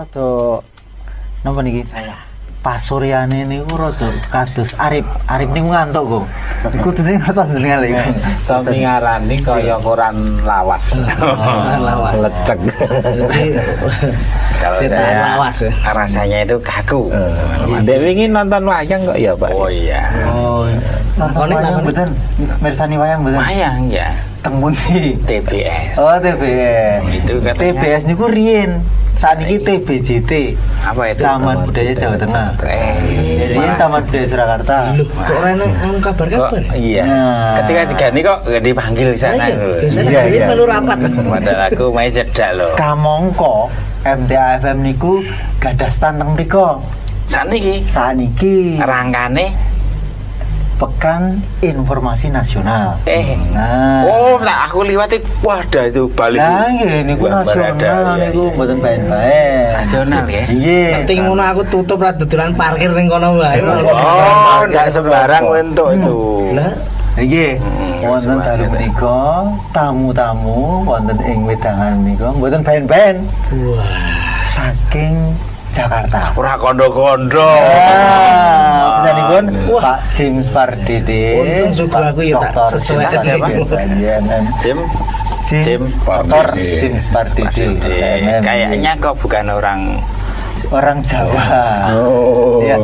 rada napa niki? Saya. Pasuryane niku rada kados Arif niku ngantuk kok. Kudune ngertos jenengan lho. Tommy ngarani kaya koran lawas. Lawas. Lecek. Kalau saya rasanya itu kaku. Dewi ingin nonton wayang kok ya Pak? Oh iya. Oh. Nonton wayang mboten? Mirsani wayang mboten? Wayang ya. Temun sih. TBS. Oh, TBS. Itu katanya. TBS niku riyen. Saniki TBJT. Apa itu? Taman Budaya Jawa Tengah. Jadi Taman Budaya Surakarta. Loh, kok ora anu kabar-kabar? Iya. Nah. Ketika diganti kok nggak dipanggil di sana. Biasanya dia melu rapat. Padahal aku main jeda loh. Kamangka MTA FM niku gadah stand teng mriku. Saniki Rangkane Pekan Informasi Nasional. Nah. Oh, tak aku liwati wadah itu balik. Nah, nggih niku nasional niku mboten bae-bae. Nasional ya. Nggih. Penting ngono aku tutup ra dodolan parkir ning kono wae. Oh, enggak sembarang untuk itu. Lah, Nggih. Wonten dalu menika tamu-tamu wonten ing wedangan menika mboten baen-baen. wah. Saking Jakarta. Ora kondo-kondo. Pesanipun Pak James Pardede. Untung suku aku ya tak sesuai James Pardede. Kayaknya kok bukan orang Jawa. Oh. Ya.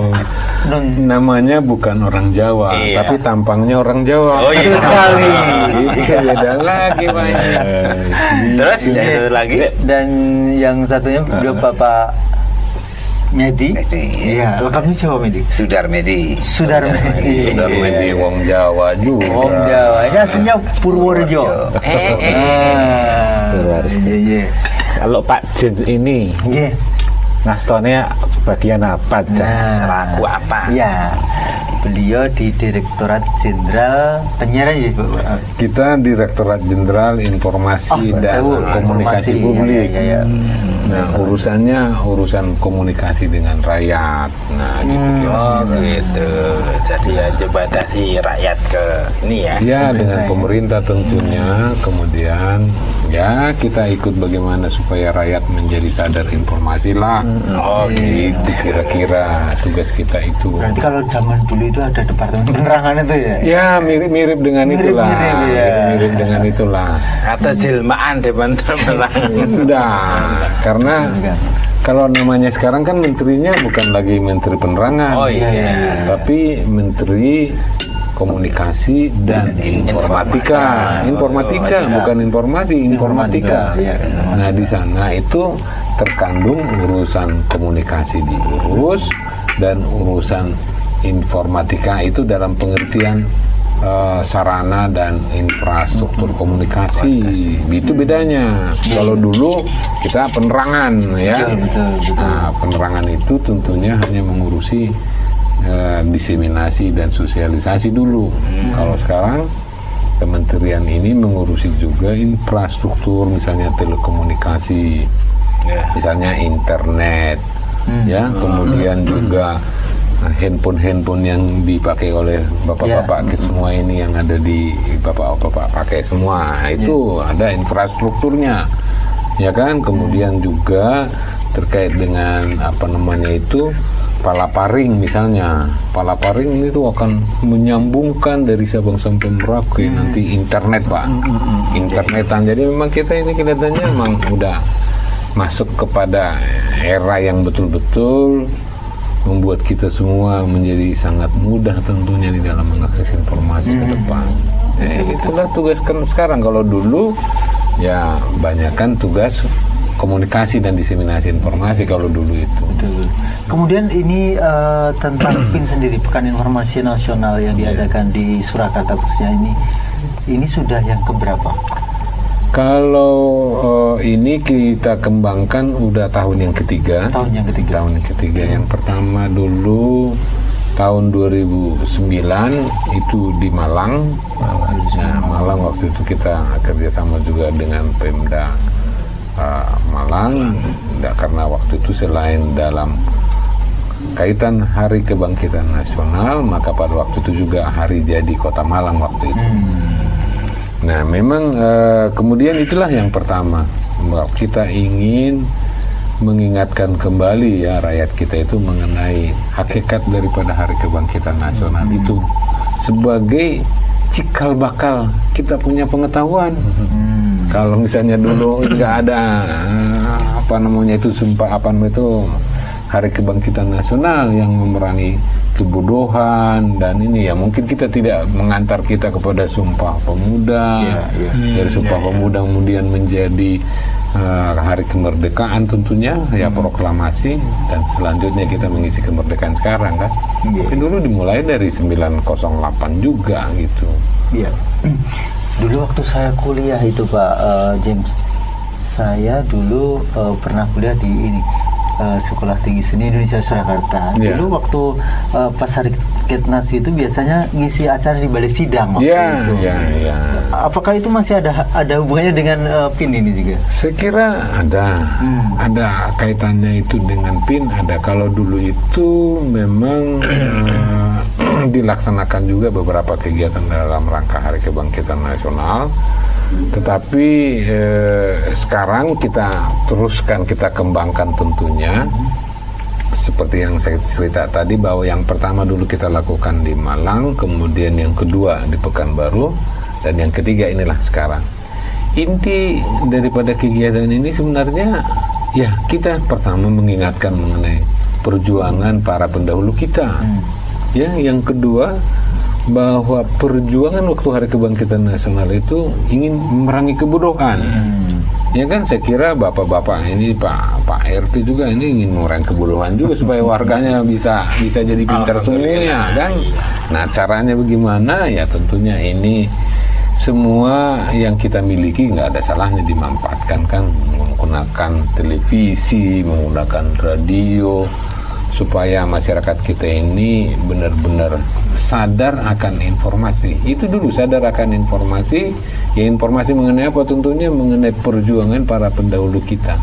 Namanya bukan orang Jawa, Iya. tapi tampangnya orang Jawa. Oh iya. Betul sekali. Itu beda lagi mainnya. Terus yang satu lagi Dan yang satunya beliau Bapak Medi. Iya, lengkapnya siapa Medi? Sudarmedi. Sudarmedi. Darmedi wong Jawa juga. Wong Jawa. Ini aslinya Purworejo. Iya. Kalau Pak James ini Nggih. ngastonnya bagian apa? Selaku apa? Ya, beliau di Direktorat Jenderal Penyiaran ya, Bu. Kita Direktorat Jenderal Informasi dan Komunikasi Informasi. Publik. Ya. Nah, urusan komunikasi dengan rakyat. Nah, gitu. Oh gitu. Jadi ya coba dari rakyat ke ini ya. Ya, dengan pemerintah tentunya. Kemudian ya kita ikut bagaimana supaya rakyat menjadi sadar informasi lah. Oh gitu. Kira-kira tugas kita itu. Berarti kalau zaman dulu itu ada Departemen Penerangan itu ya? Ya mirip-mirip dengan itulah. Mirip-mirip, ya. Mirip-mirip dengan itulah. Atau jelmaan teman-teman. Sudah. Karena kalau namanya sekarang kan menterinya bukan lagi Menteri Penerangan. Oh iya. Tapi Menteri Komunikasi dan Informatika. Informatika bukan informasi, informatika. Nah, di sana itu terkandung urusan komunikasi diurus dan urusan informatika itu dalam pengertian sarana dan infrastruktur komunikasi. Itu bedanya. Kalau dulu kita penerangan ya. Betul. Nah, penerangan itu tentunya hanya mengurusi diseminasi dan sosialisasi dulu. Kalau sekarang kementerian ini mengurusi juga infrastruktur, misalnya telekomunikasi, misalnya internet, ya, kemudian juga handphone yang dipakai oleh bapak-bapak semua ini yang ada di bapak-bapak pakai semua. Itu ada infrastrukturnya, ya kan. Kemudian juga terkait dengan apa namanya itu palaparing misalnya. Palaparing itu akan menyambungkan dari Sabang sampai Merauke nanti internet, Pak. Internetan. Jadi memang kita ini kelihatannya memang udah masuk kepada era yang betul-betul membuat kita semua menjadi sangat mudah tentunya di dalam mengakses informasi ke depan. Itulah tugas kan sekarang. Kalau dulu ya banyakkan tugas komunikasi dan diseminasi informasi kalau dulu itu. Betul. Kemudian ini tentang PIN sendiri, Pekan Informasi Nasional yang diadakan di Surakarta khususnya ini sudah yang keberapa? Kalau ini kita kembangkan udah tahun yang ketiga. Tahun yang ketiga. Yang pertama dulu tahun 2009 itu di Malang. Nah, Malang waktu itu kita kerjasama juga dengan Pemda Malang. Karena waktu itu selain dalam kaitan Hari Kebangkitan Nasional, maka pada waktu itu juga hari jadi Kota Malang waktu itu. Nah, memang kemudian itulah yang pertama, kita ingin mengingatkan kembali ya rakyat kita itu mengenai hakikat daripada Hari Kebangkitan Nasional itu sebagai cikal bakal kita punya pengetahuan. Kalau misalnya dulu nggak ada apa namanya itu Hari Kebangkitan Nasional yang memerangi kebodohan dan ini ya mungkin kita tidak mengantar kita kepada Sumpah Pemuda, dari Sumpah Pemuda kemudian menjadi Hari Kemerdekaan tentunya ya proklamasi dan selanjutnya kita mengisi kemerdekaan sekarang kan. Tapi dulu dimulai dari 908 juga gitu. Iya. Dulu waktu saya kuliah itu Pak James, saya dulu pernah kuliah di ini Sekolah Tinggi Seni Indonesia Surakarta. Dulu waktu pas Hari Ketnas itu biasanya ngisi acara di balai sidang waktu itu. Apakah itu masih ada hubungannya dengan PIN ini juga? Saya kira ada kaitannya itu dengan PIN. Ada. Kalau dulu itu memang dilaksanakan juga beberapa kegiatan dalam rangka Hari Kebangkitan Nasional. Tetapi sekarang kita teruskan, kita kembangkan tentunya seperti yang saya cerita tadi bahwa yang pertama dulu kita lakukan di Malang, kemudian yang kedua di Pekanbaru, dan yang ketiga inilah sekarang. Inti daripada kegiatan ini sebenarnya ya kita pertama mengingatkan mengenai perjuangan para pendahulu kita. Ya, yang kedua bahwa perjuangan waktu Hari Kebangkitan Nasional itu ingin memerangi kebodohan. Ya kan, saya kira bapak-bapak ini Pak RT juga ini ingin memerangi kebodohan juga supaya warganya bisa jadi pintar semuanya kan. Nah, caranya bagaimana? Ya tentunya ini semua yang kita miliki nggak ada salahnya dimanfaatkan kan, menggunakan televisi, menggunakan radio, supaya masyarakat kita ini benar-benar sadar akan informasi. Itu dulu, sadar akan informasi. Ya, informasi mengenai apa? Tentunya mengenai perjuangan para pendahulu kita.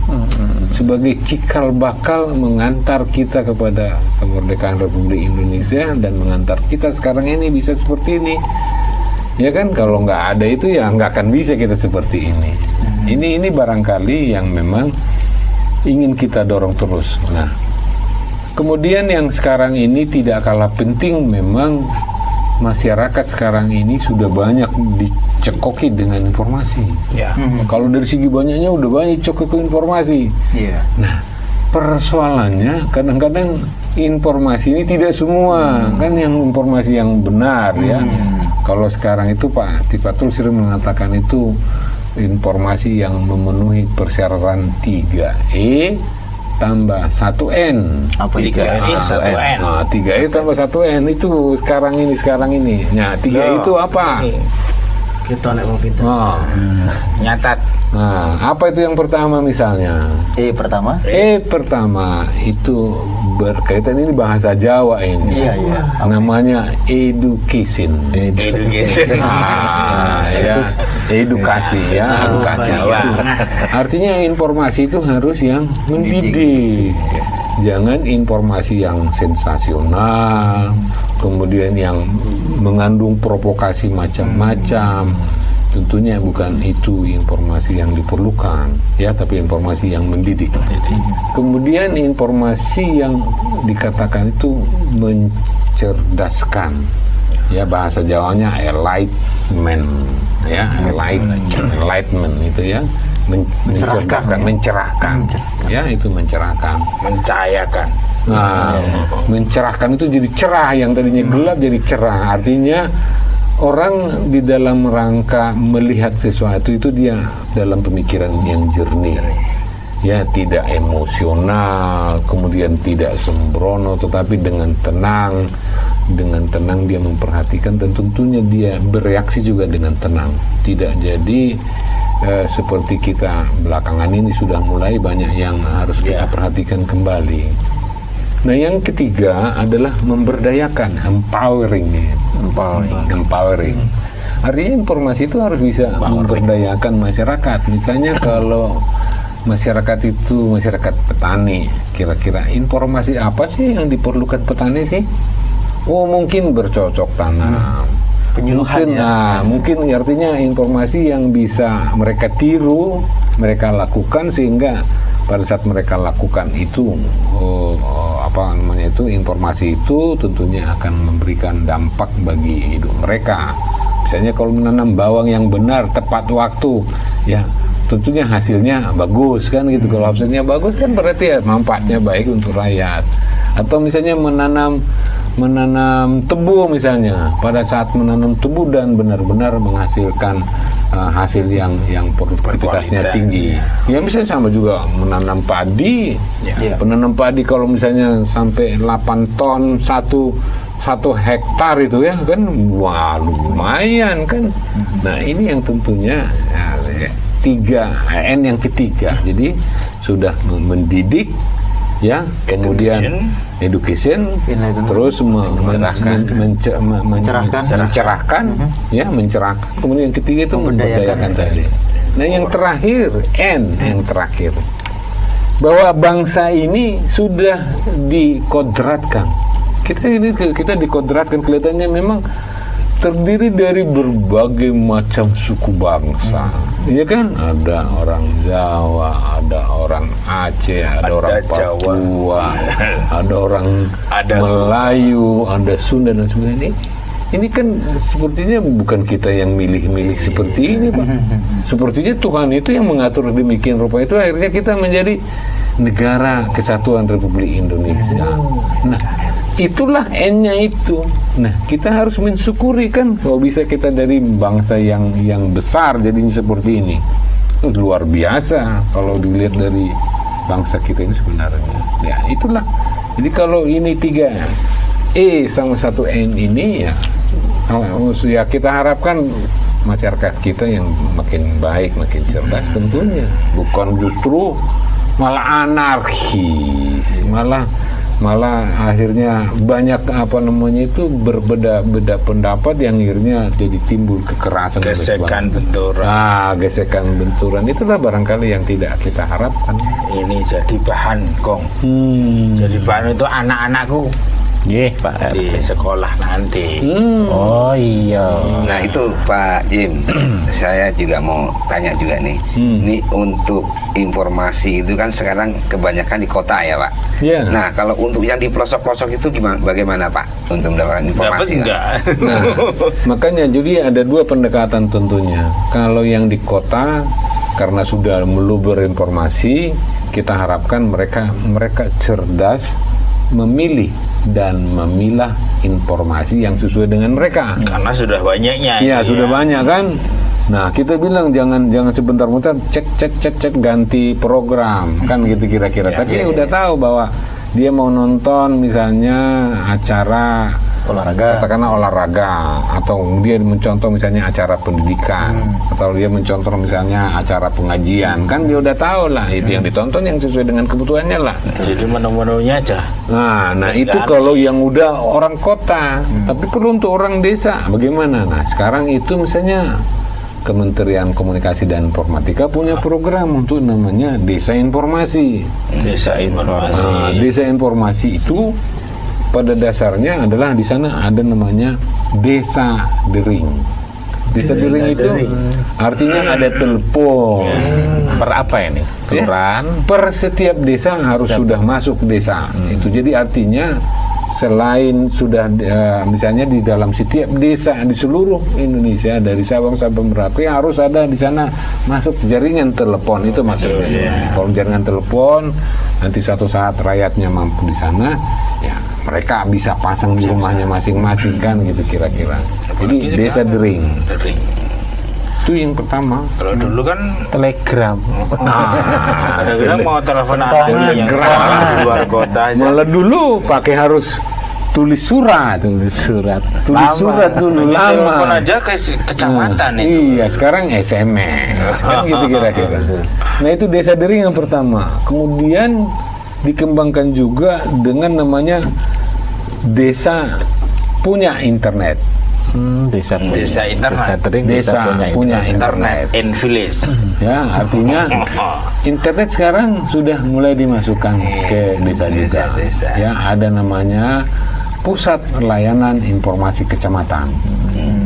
Sebagai cikal bakal mengantar kita kepada kemerdekaan Republik Indonesia dan mengantar kita sekarang ini bisa seperti ini. Ya kan, kalau nggak ada itu ya nggak akan bisa kita seperti ini. Ini barangkali yang memang ingin kita dorong terus. Nah, kemudian yang sekarang ini tidak kalah penting, memang masyarakat sekarang ini sudah banyak dicekoki dengan informasi. Kalau dari segi banyaknya udah banyak cekoki informasi. Nah, persoalannya kadang-kadang informasi ini tidak semua kan yang informasi yang benar ya. Kalau sekarang itu Pak Tifatul sering mengatakan itu informasi yang memenuhi persyaratan 3E tambah 1N. Apa 3E 1N? Nah, 3E tambah 1N itu sekarang ini. Nah, 3 itu apa? Kita nek mau pinter. Nyatat. Nah, apa itu yang pertama misalnya? E pertama itu berkaitan, ini bahasa Jawa ini. Namanya education. Ya, edukasi ya, edukasi. Artinya informasi itu harus yang mendidik. Jangan informasi yang sensasional, kemudian yang mengandung provokasi macam-macam. Tentunya bukan itu informasi yang diperlukan ya, tapi informasi yang mendidik. Kemudian informasi yang dikatakan itu mencerdaskan ya, bahasa Jawanya enlightenment ya, enlightenment itu ya, mencerahkan ya, itu mencerahkan, mencahayakan. Nah, mencerahkan itu jadi cerah, yang tadinya gelap jadi cerah. Artinya orang di dalam rangka melihat sesuatu itu dia dalam pemikiran yang jernih ya, tidak emosional, kemudian tidak sembrono, tetapi dengan tenang dia memperhatikan, dan tentunya dia bereaksi juga dengan tenang, tidak jadi seperti kita belakangan ini sudah mulai banyak yang harus kita perhatikan kembali. Nah, yang ketiga adalah memberdayakan, empowering. Artinya informasi itu harus bisa memberdayakan masyarakat. Misalnya kalau masyarakat itu masyarakat petani, kira-kira informasi apa sih yang diperlukan petani sih? Oh, mungkin bercocok tanam. Penyuluhan mungkin artinya informasi yang bisa mereka tiru, mereka lakukan sehingga pada saat mereka lakukan itu informasi itu tentunya akan memberikan dampak bagi hidup mereka. Misalnya kalau menanam bawang yang benar tepat waktu, ya tentunya hasilnya bagus kan gitu. Kalau hasilnya bagus kan berarti ya manfaatnya baik untuk rakyat. Atau misalnya menanam tebu misalnya, pada saat menanam tebu dan benar-benar menghasilkan hasil yang produktivitasnya tinggi. Ya misalnya sama juga menanam padi. Penanam padi kalau misalnya sampai 8 ton satu hektar itu ya kan, wah lumayan kan. Nah ini yang tentunya 3N yang ketiga. Jadi sudah mendidik, ya, kemudian education, terus mencerahkan, ya, mencerahkan. Kemudian yang ketiga itu memberdayakan tadi. Nah yang terakhir N, yang terakhir bahwa bangsa ini sudah dikodratkan. Kita dikodratkan, kelihatannya memang terdiri dari berbagai macam suku bangsa, ya kan? Ada orang Jawa, ada orang Aceh, ada orang Papua, ada orang Melayu, ada Sunda dan sebagainya. Ini kan sepertinya bukan kita yang milih-milih seperti ini, Pak. Sepertinya Tuhan itu yang mengatur demikian rupa itu, akhirnya kita menjadi negara kesatuan Republik Indonesia. Nah, itulah N-nya itu. Nah, kita harus mensyukuri kan kalau bisa kita dari bangsa yang besar jadinya seperti ini. Luar biasa kalau dilihat dari bangsa kita ini sebenarnya. Ya, itulah. Jadi kalau ini 3 E sama 1 N ini ya kita harapkan masyarakat kita yang makin baik, makin cerdas tentunya. Bukan justru malah anarkis, malah akhirnya banyak berbeda pendapat yang akhirnya jadi timbul kekerasan, gesekan benturan. Gesekan benturan itulah barangkali yang tidak kita harapkan. Ini jadi bahan, Kong. Jadi bahan untuk anak-anakku. Pak di sekolah nanti. Oh iya. Nah itu Pak Jim, saya juga mau tanya juga nih. Ini untuk informasi itu kan sekarang kebanyakan di kota ya Pak. Yeah. Nah kalau untuk yang di pelosok-pelosok itu bagaimana Pak untuk mendapatkan informasi? Enggak. Nah, makanya jadi ada 2 pendekatan tentunya. Kalau yang di kota karena sudah meluber informasi, kita harapkan mereka cerdas memilih dan memilah informasi yang sesuai dengan mereka. Karena sudah banyaknya. Ya, sudah banyak kan. Nah, kita bilang jangan sebentar-bentar cek ganti program kan gitu kira-kira. Tapi udah tahu bahwa dia mau nonton misalnya acara olahraga, katakanlah olahraga, atau dia mencontoh misalnya acara pendidikan, atau dia mencontoh misalnya acara pengajian, kan dia udah tahu lah itu yang ditonton yang sesuai dengan kebutuhannya lah. Jadi menu-menunya aja. Nah itu kalau yang udah orang kota, tapi kalau untuk orang desa bagaimana? Nah sekarang itu misalnya Kementerian Komunikasi dan Informatika punya program untuk namanya Desa Informasi. Desa Informasi. Nah, Desa Informasi itu pada dasarnya adalah di sana ada namanya Desa Dering. Desa Dering itu artinya ada telepon. Per apa ini? Kelurahan? Per setiap desa harus sudah masuk desa. Itu jadi artinya selain sudah misalnya di dalam setiap desa di seluruh Indonesia dari Sabang sampai Merauke harus ada di sana masuk jaringan telepon. Itu maksudnya. Kalau jaringan telepon nanti suatu saat rakyatnya mampu di sana, ya mereka bisa pasang di rumahnya masing-masing kan gitu kira-kira. Jadi Desa Dering. Itu yang pertama. Kalau dulu kan telegram. Kadang-kadang mau telepon anaknya yang di luar kota aja. Malah dulu pakai harus tulis surat dulu lama. Telepon aja ke kecamatan itu. Iya, sekarang SMS kan gitu kira-kira. Nah itu Desa Dering yang pertama. Kemudian dikembangkan juga dengan namanya Desa Punya Internet. Desa internet. Desa punya internet in village. Ya, artinya internet sekarang sudah mulai dimasukkan ke desa juga. Ya, ada namanya Pusat Layanan Informasi Kecamatan.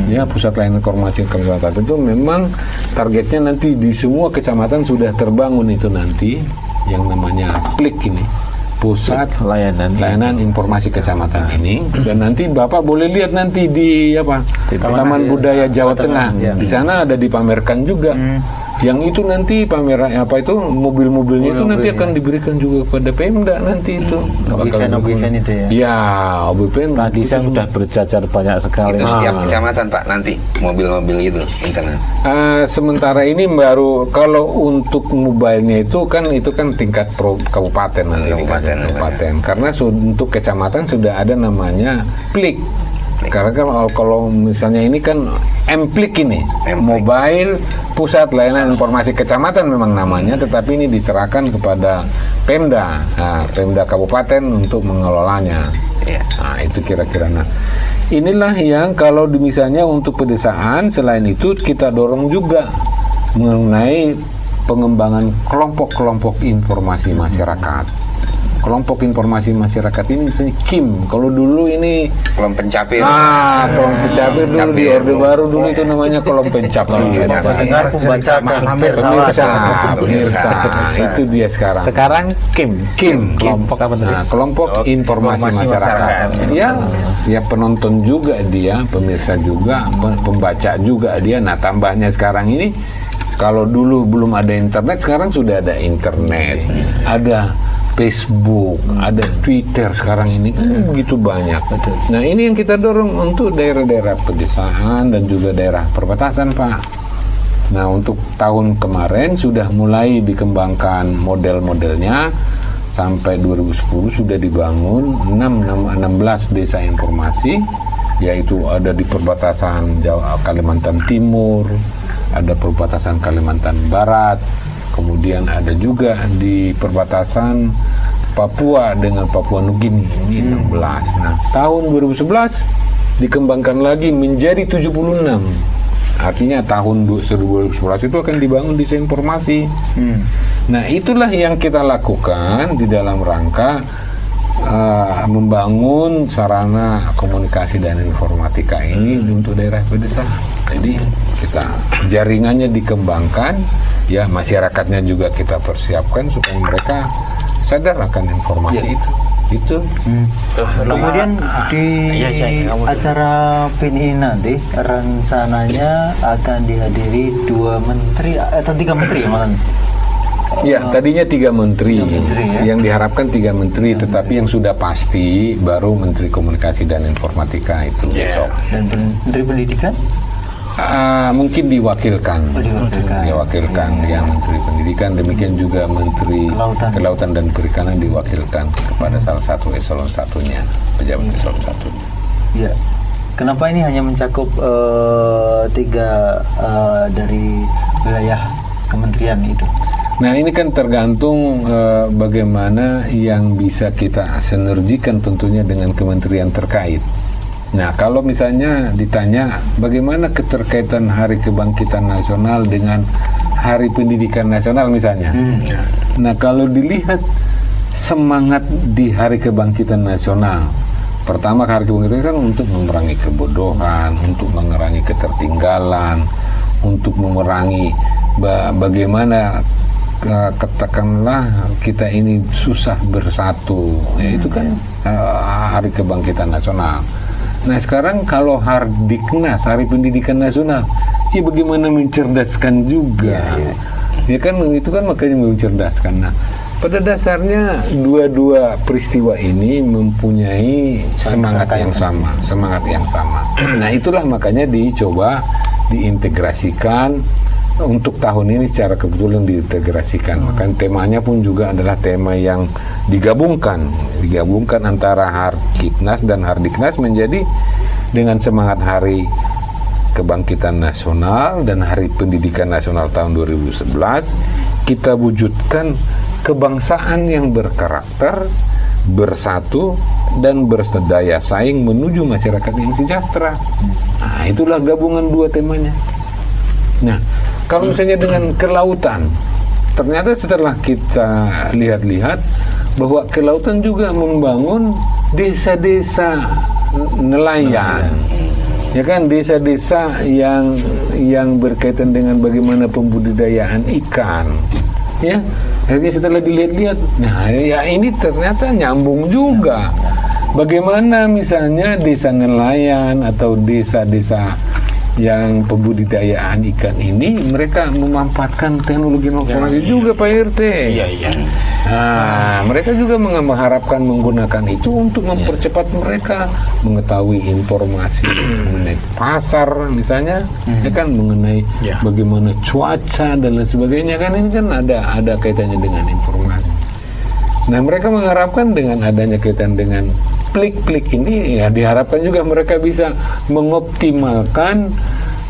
Ya, Pusat Layanan Informasi Kecamatan itu memang targetnya nanti di semua kecamatan sudah terbangun itu nanti. yang namanya PLIK ini, Pusat Layanan Informasi Kecamatan ini, dan nanti Bapak boleh lihat nanti di Taman Budaya Jawa Tengah. Di sana ada dipamerkan juga. Yang itu nanti pameran mobil-mobilnya itu nanti akan diberikan juga kepada Pemda nanti itu. Event itu ya. Ya, event. Tadi saya sudah berjajar banyak sekali. Itu setiap kecamatan Pak nanti mobil-mobil itu internet. Sementara ini baru kalau untuk mobilenya itu kan tingkat kabupaten nanti. Kabupaten. Karena untuk kecamatan sudah ada namanya PLIK. Karena kan kalau misalnya ini kan MPLIK ini, Mobile Pusat Layanan Informasi Kecamatan memang namanya, tetapi ini diserahkan kepada Pemda, Pemda Kabupaten untuk mengelolanya. Nah, itu kira-kira. Nah, inilah yang kalau misalnya untuk pedesaan, selain itu kita dorong juga mengenai pengembangan kelompok-kelompok informasi masyarakat. Kelompok informasi masyarakat ini misalnya KIM. Kalau dulu ini Kolom pencapir. Kolom pencapir dulu di Orde Baru dulu itu namanya kolom pencapir. Dengar pembaca Pemirsa. Itu dia sekarang. Sekarang KIM. Kelompok apa tadi? Kelompok informasi masyarakat. Ya penonton juga dia, pemirsa juga, pembaca juga dia. Nah, tambahnya sekarang ini kalau dulu belum ada internet, sekarang sudah ada internet. Ada Facebook, ada Twitter sekarang ini begitu banyak. Nah, ini yang kita dorong untuk daerah-daerah pedesaan dan juga daerah perbatasan, Pak. Nah, untuk tahun kemarin sudah mulai dikembangkan model-modelnya. Sampai 2010 sudah dibangun 16 desa informasi, yaitu ada di perbatasan Kalimantan Timur, ada perbatasan Kalimantan Barat, kemudian ada juga di perbatasan Papua dengan Papua Nugini, ini 16. Nah, tahun 2011 dikembangkan lagi menjadi 76. Artinya tahun 2011 itu akan dibangun desa informasi. Nah, itulah yang kita lakukan di dalam rangka membangun sarana komunikasi dan informatika ini untuk daerah pedesaan. Jadi kita jaringannya dikembangkan, ya masyarakatnya juga kita persiapkan supaya mereka sadar akan informasi itu. Kemudian di acara PIN ini nanti rencananya akan dihadiri 2 menteri atau 3 menteri ya malam. Ya, tadinya 3 menteri, ya? Yang diharapkan 3 menteri, tetapi yang sudah pasti baru Menteri Komunikasi dan Informatika itu besok. Dan Menteri Pendidikan? Mungkin diwakilkan yang Menteri Pendidikan, demikian juga Menteri Kelautan dan Perikanan diwakilkan kepada salah satu eselon satunya, pejabat eselon satunya. Ya. Kenapa ini hanya mencakup 3 dari wilayah kementerian itu? Nah, ini kan tergantung bagaimana yang bisa kita sinergikan tentunya dengan kementerian terkait. Nah, kalau misalnya ditanya bagaimana keterkaitan Hari Kebangkitan Nasional dengan Hari Pendidikan Nasional misalnya. Nah, kalau dilihat semangat di Hari Kebangkitan Nasional, pertama Hari Kebangkitan kan untuk memerangi kebodohan, untuk mengurangi ketertinggalan, untuk memerangi bagaimana katakanlah kita ini susah bersatu, itu kan Hari Kebangkitan Nasional. Nah, sekarang kalau Hardiknas, Hari Pendidikan Nasional, ya bagaimana mencerdaskan juga, ya kan itu kan makanya mencerdaskan. Nah, pada dasarnya dua peristiwa ini mempunyai semangat yang sama. Nah, itulah makanya dicoba diintegrasikan. Untuk tahun ini secara kebetulan diintegrasikan. Maka temanya pun juga adalah tema yang digabungkan antara Hardiknas dan Hardiknas menjadi dengan semangat Hari Kebangkitan Nasional dan Hari Pendidikan Nasional tahun 2011, kita wujudkan kebangsaan yang berkarakter, bersatu dan berdaya saing menuju masyarakat yang sejahtera. Nah, itulah gabungan 2 temanya. Nah, kalau misalnya dengan kelautan, ternyata setelah kita lihat-lihat bahwa kelautan juga membangun desa-desa nelayan, ya kan, desa-desa yang berkaitan dengan bagaimana pembudidayaan ikan, ya, Akhirnya setelah dilihat-lihat, nah ya ini ternyata nyambung juga. Bagaimana misalnya desa nelayan atau desa-desa yang pembudidayaan ikan ini mereka memanfaatkan teknologi informasi juga Pak RT. Iya. Nah, mereka juga mengharapkan menggunakan itu untuk mempercepat mereka mengetahui informasi mengenai pasar misalnya, ya kan, mengenai bagaimana cuaca dan lain sebagainya, kan ini kan ada kaitannya dengan informasi. Nah, mereka mengharapkan dengan adanya kaitan dengan plik-plik ini, ya diharapkan juga mereka bisa mengoptimalkan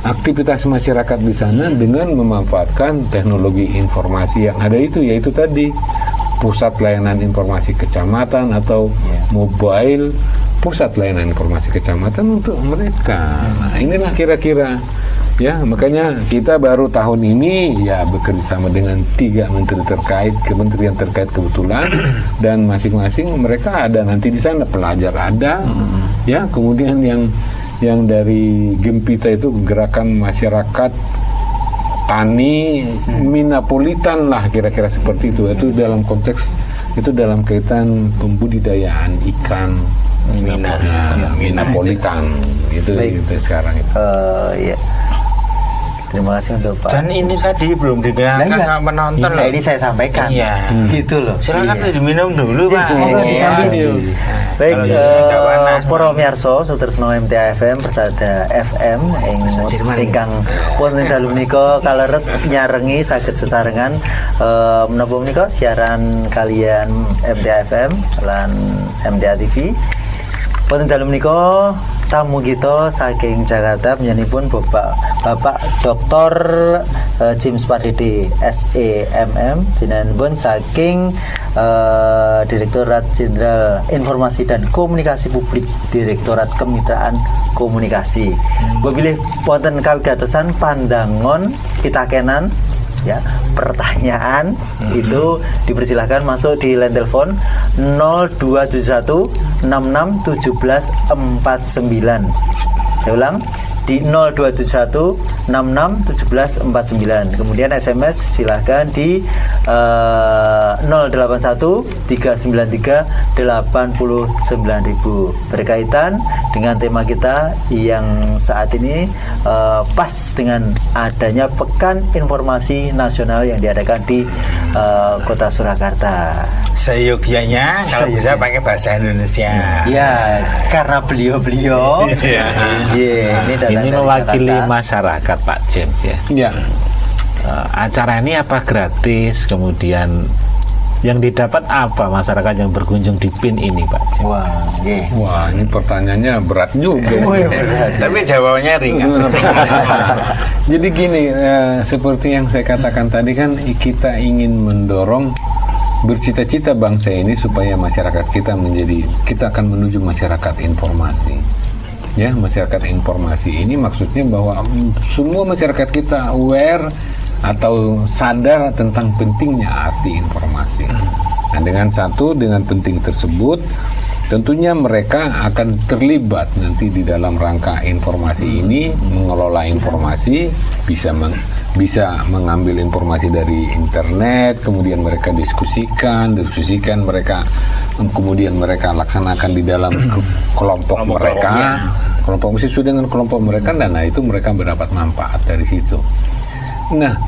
aktivitas masyarakat di sana dengan memanfaatkan teknologi informasi yang ada itu, yaitu tadi pusat layanan informasi kecamatan atau mobile pusat layanan informasi kecamatan untuk mereka. Nah, inilah kira-kira ya, makanya kita baru tahun ini ya bekerja sama dengan 3 menteri terkait, kementerian terkait kebetulan, dan masing-masing mereka ada nanti di sana, pelajar ada, ya, kemudian yang dari Gempita itu gerakan masyarakat tani Minapolitan lah, kira-kira seperti itu. Itu dalam konteks, itu dalam kaitan pembudidayaan ikan Minapolitan itu sekarang itu. Ya. Terima kasih untuk Pak. Dan ini tadi belum dikenalkan sama penonton loh. Ini saya sampaikan. Iya. Gitu loh. Silakan diminum dulu Pak. Baik, para miyarsa Sutresno MTA FM Persada FM ingkang wonten dalu menika kaleres nyarengi saged sesarengan menapa menika siaran kalian MTA FM lan MTA TV. Wonten dalu menika tamu kita saking Jakarta penyanipun Bapak Dr. James Pardede SEMM dinanipun saking Direktorat Jenderal Informasi dan Komunikasi Publik Direktorat Kemitraan Komunikasi. Bilih wonten kawigatosan pandangon pitakenan ya, pertanyaan itu dipersilahkan masuk di line telepon 0271 66 17 49. Saya ulang, di 0271 66 17 49. Kemudian SMS silahkan di 081 393 89.000 berkaitan dengan tema kita yang saat ini pas dengan adanya Pekan Informasi Nasional yang diadakan di Kota Surakarta. Seyogyanya kalau bisa pakai bahasa Indonesia. Ya, karena beliau ini mewakili masyarakat Pak James ya. Ya. Acara ini apa gratis? Kemudian yang didapat apa masyarakat yang berkunjung di PIN ini Pak James? Wah, ini pertanyaannya berat juga. Tapi jawabannya ringan. Jadi gini, seperti yang saya katakan tadi kan, kita ingin mendorong, bercita-cita bangsa ini supaya masyarakat kita akan menuju masyarakat informasi. Ya, masyarakat informasi ini maksudnya bahwa semua masyarakat kita aware atau sadar tentang pentingnya arti informasi. Nah, dengan penting tersebut, tentunya mereka akan terlibat nanti di dalam rangka informasi ini, mengelola informasi, bisa mengambil informasi dari internet, kemudian mereka diskusikan mereka, kemudian mereka laksanakan di dalam kelompok mereka, kelompok sesuai dengan kelompok mereka, dan itu mereka mendapat manfaat dari situ. Nah,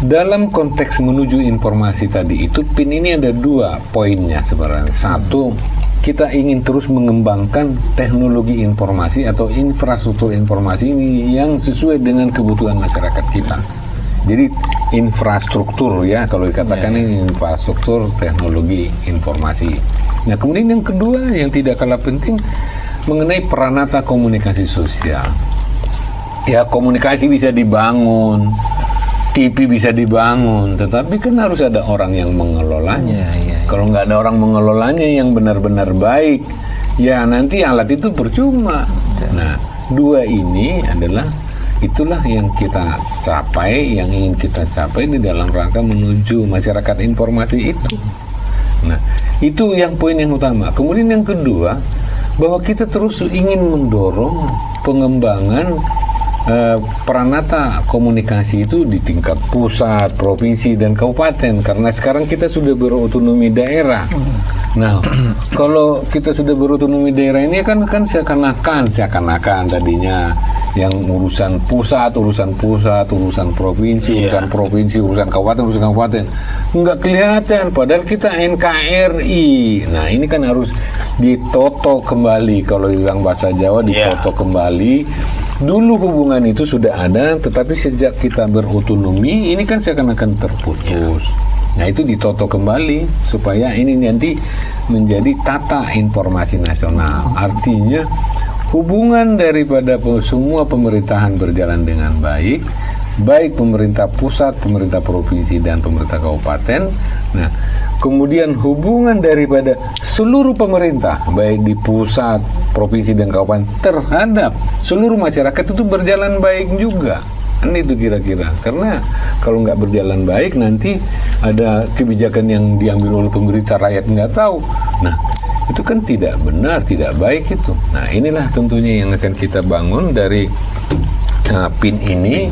dalam konteks menuju informasi tadi itu, PIN ini ada 2 poinnya sebenarnya. Satu, kita ingin terus mengembangkan teknologi informasi atau infrastruktur informasi ini yang sesuai dengan kebutuhan masyarakat kita. Jadi infrastruktur ya, kalau dikatakan ini infrastruktur teknologi informasi. Nah, kemudian yang kedua yang tidak kalah penting mengenai peranata komunikasi sosial. Ya, komunikasi bisa dibangun, TV bisa dibangun, tetapi kan harus ada orang yang mengelolanya. Kalau nggak ada orang mengelolanya yang benar-benar baik, ya nanti alat itu percuma. Nah, 2 ini itulah yang kita capai, yang ingin kita capai di dalam rangka menuju masyarakat informasi itu. Nah, itu yang poin yang utama. Kemudian yang kedua, bahwa kita terus ingin mendorong pengembangan peranata komunikasi itu di tingkat pusat, provinsi, dan kabupaten, karena sekarang kita sudah berotonomi daerah. Nah, kalau kita sudah berotonomi daerah ini kan seakan-akan tadinya yang urusan pusat, urusan provinsi, urusan kabupaten, nggak kelihatan. Padahal kita NKRI. Nah, ini kan harus ditoto kembali, kalau bilang bahasa Jawa, ditoto kembali. Dulu hubungan itu sudah ada, tetapi sejak kita berotonomi, ini kan seakan-akan terputus. Nah, itu ditoto kembali supaya ini nanti menjadi tata informasi nasional. Artinya hubungan daripada semua pemerintahan berjalan dengan baik, baik pemerintah pusat, pemerintah provinsi, dan pemerintah kabupaten. Nah, kemudian hubungan daripada seluruh pemerintah, baik di pusat, provinsi, dan kabupaten terhadap seluruh masyarakat itu berjalan baik juga. Kan itu kira-kira. Karena kalau nggak berjalan baik, nanti ada kebijakan yang diambil oleh pemerintah, rakyat nggak tahu. Nah, itu kan tidak benar, tidak baik itu. Nah, inilah tentunya yang akan kita bangun dari PIN ini,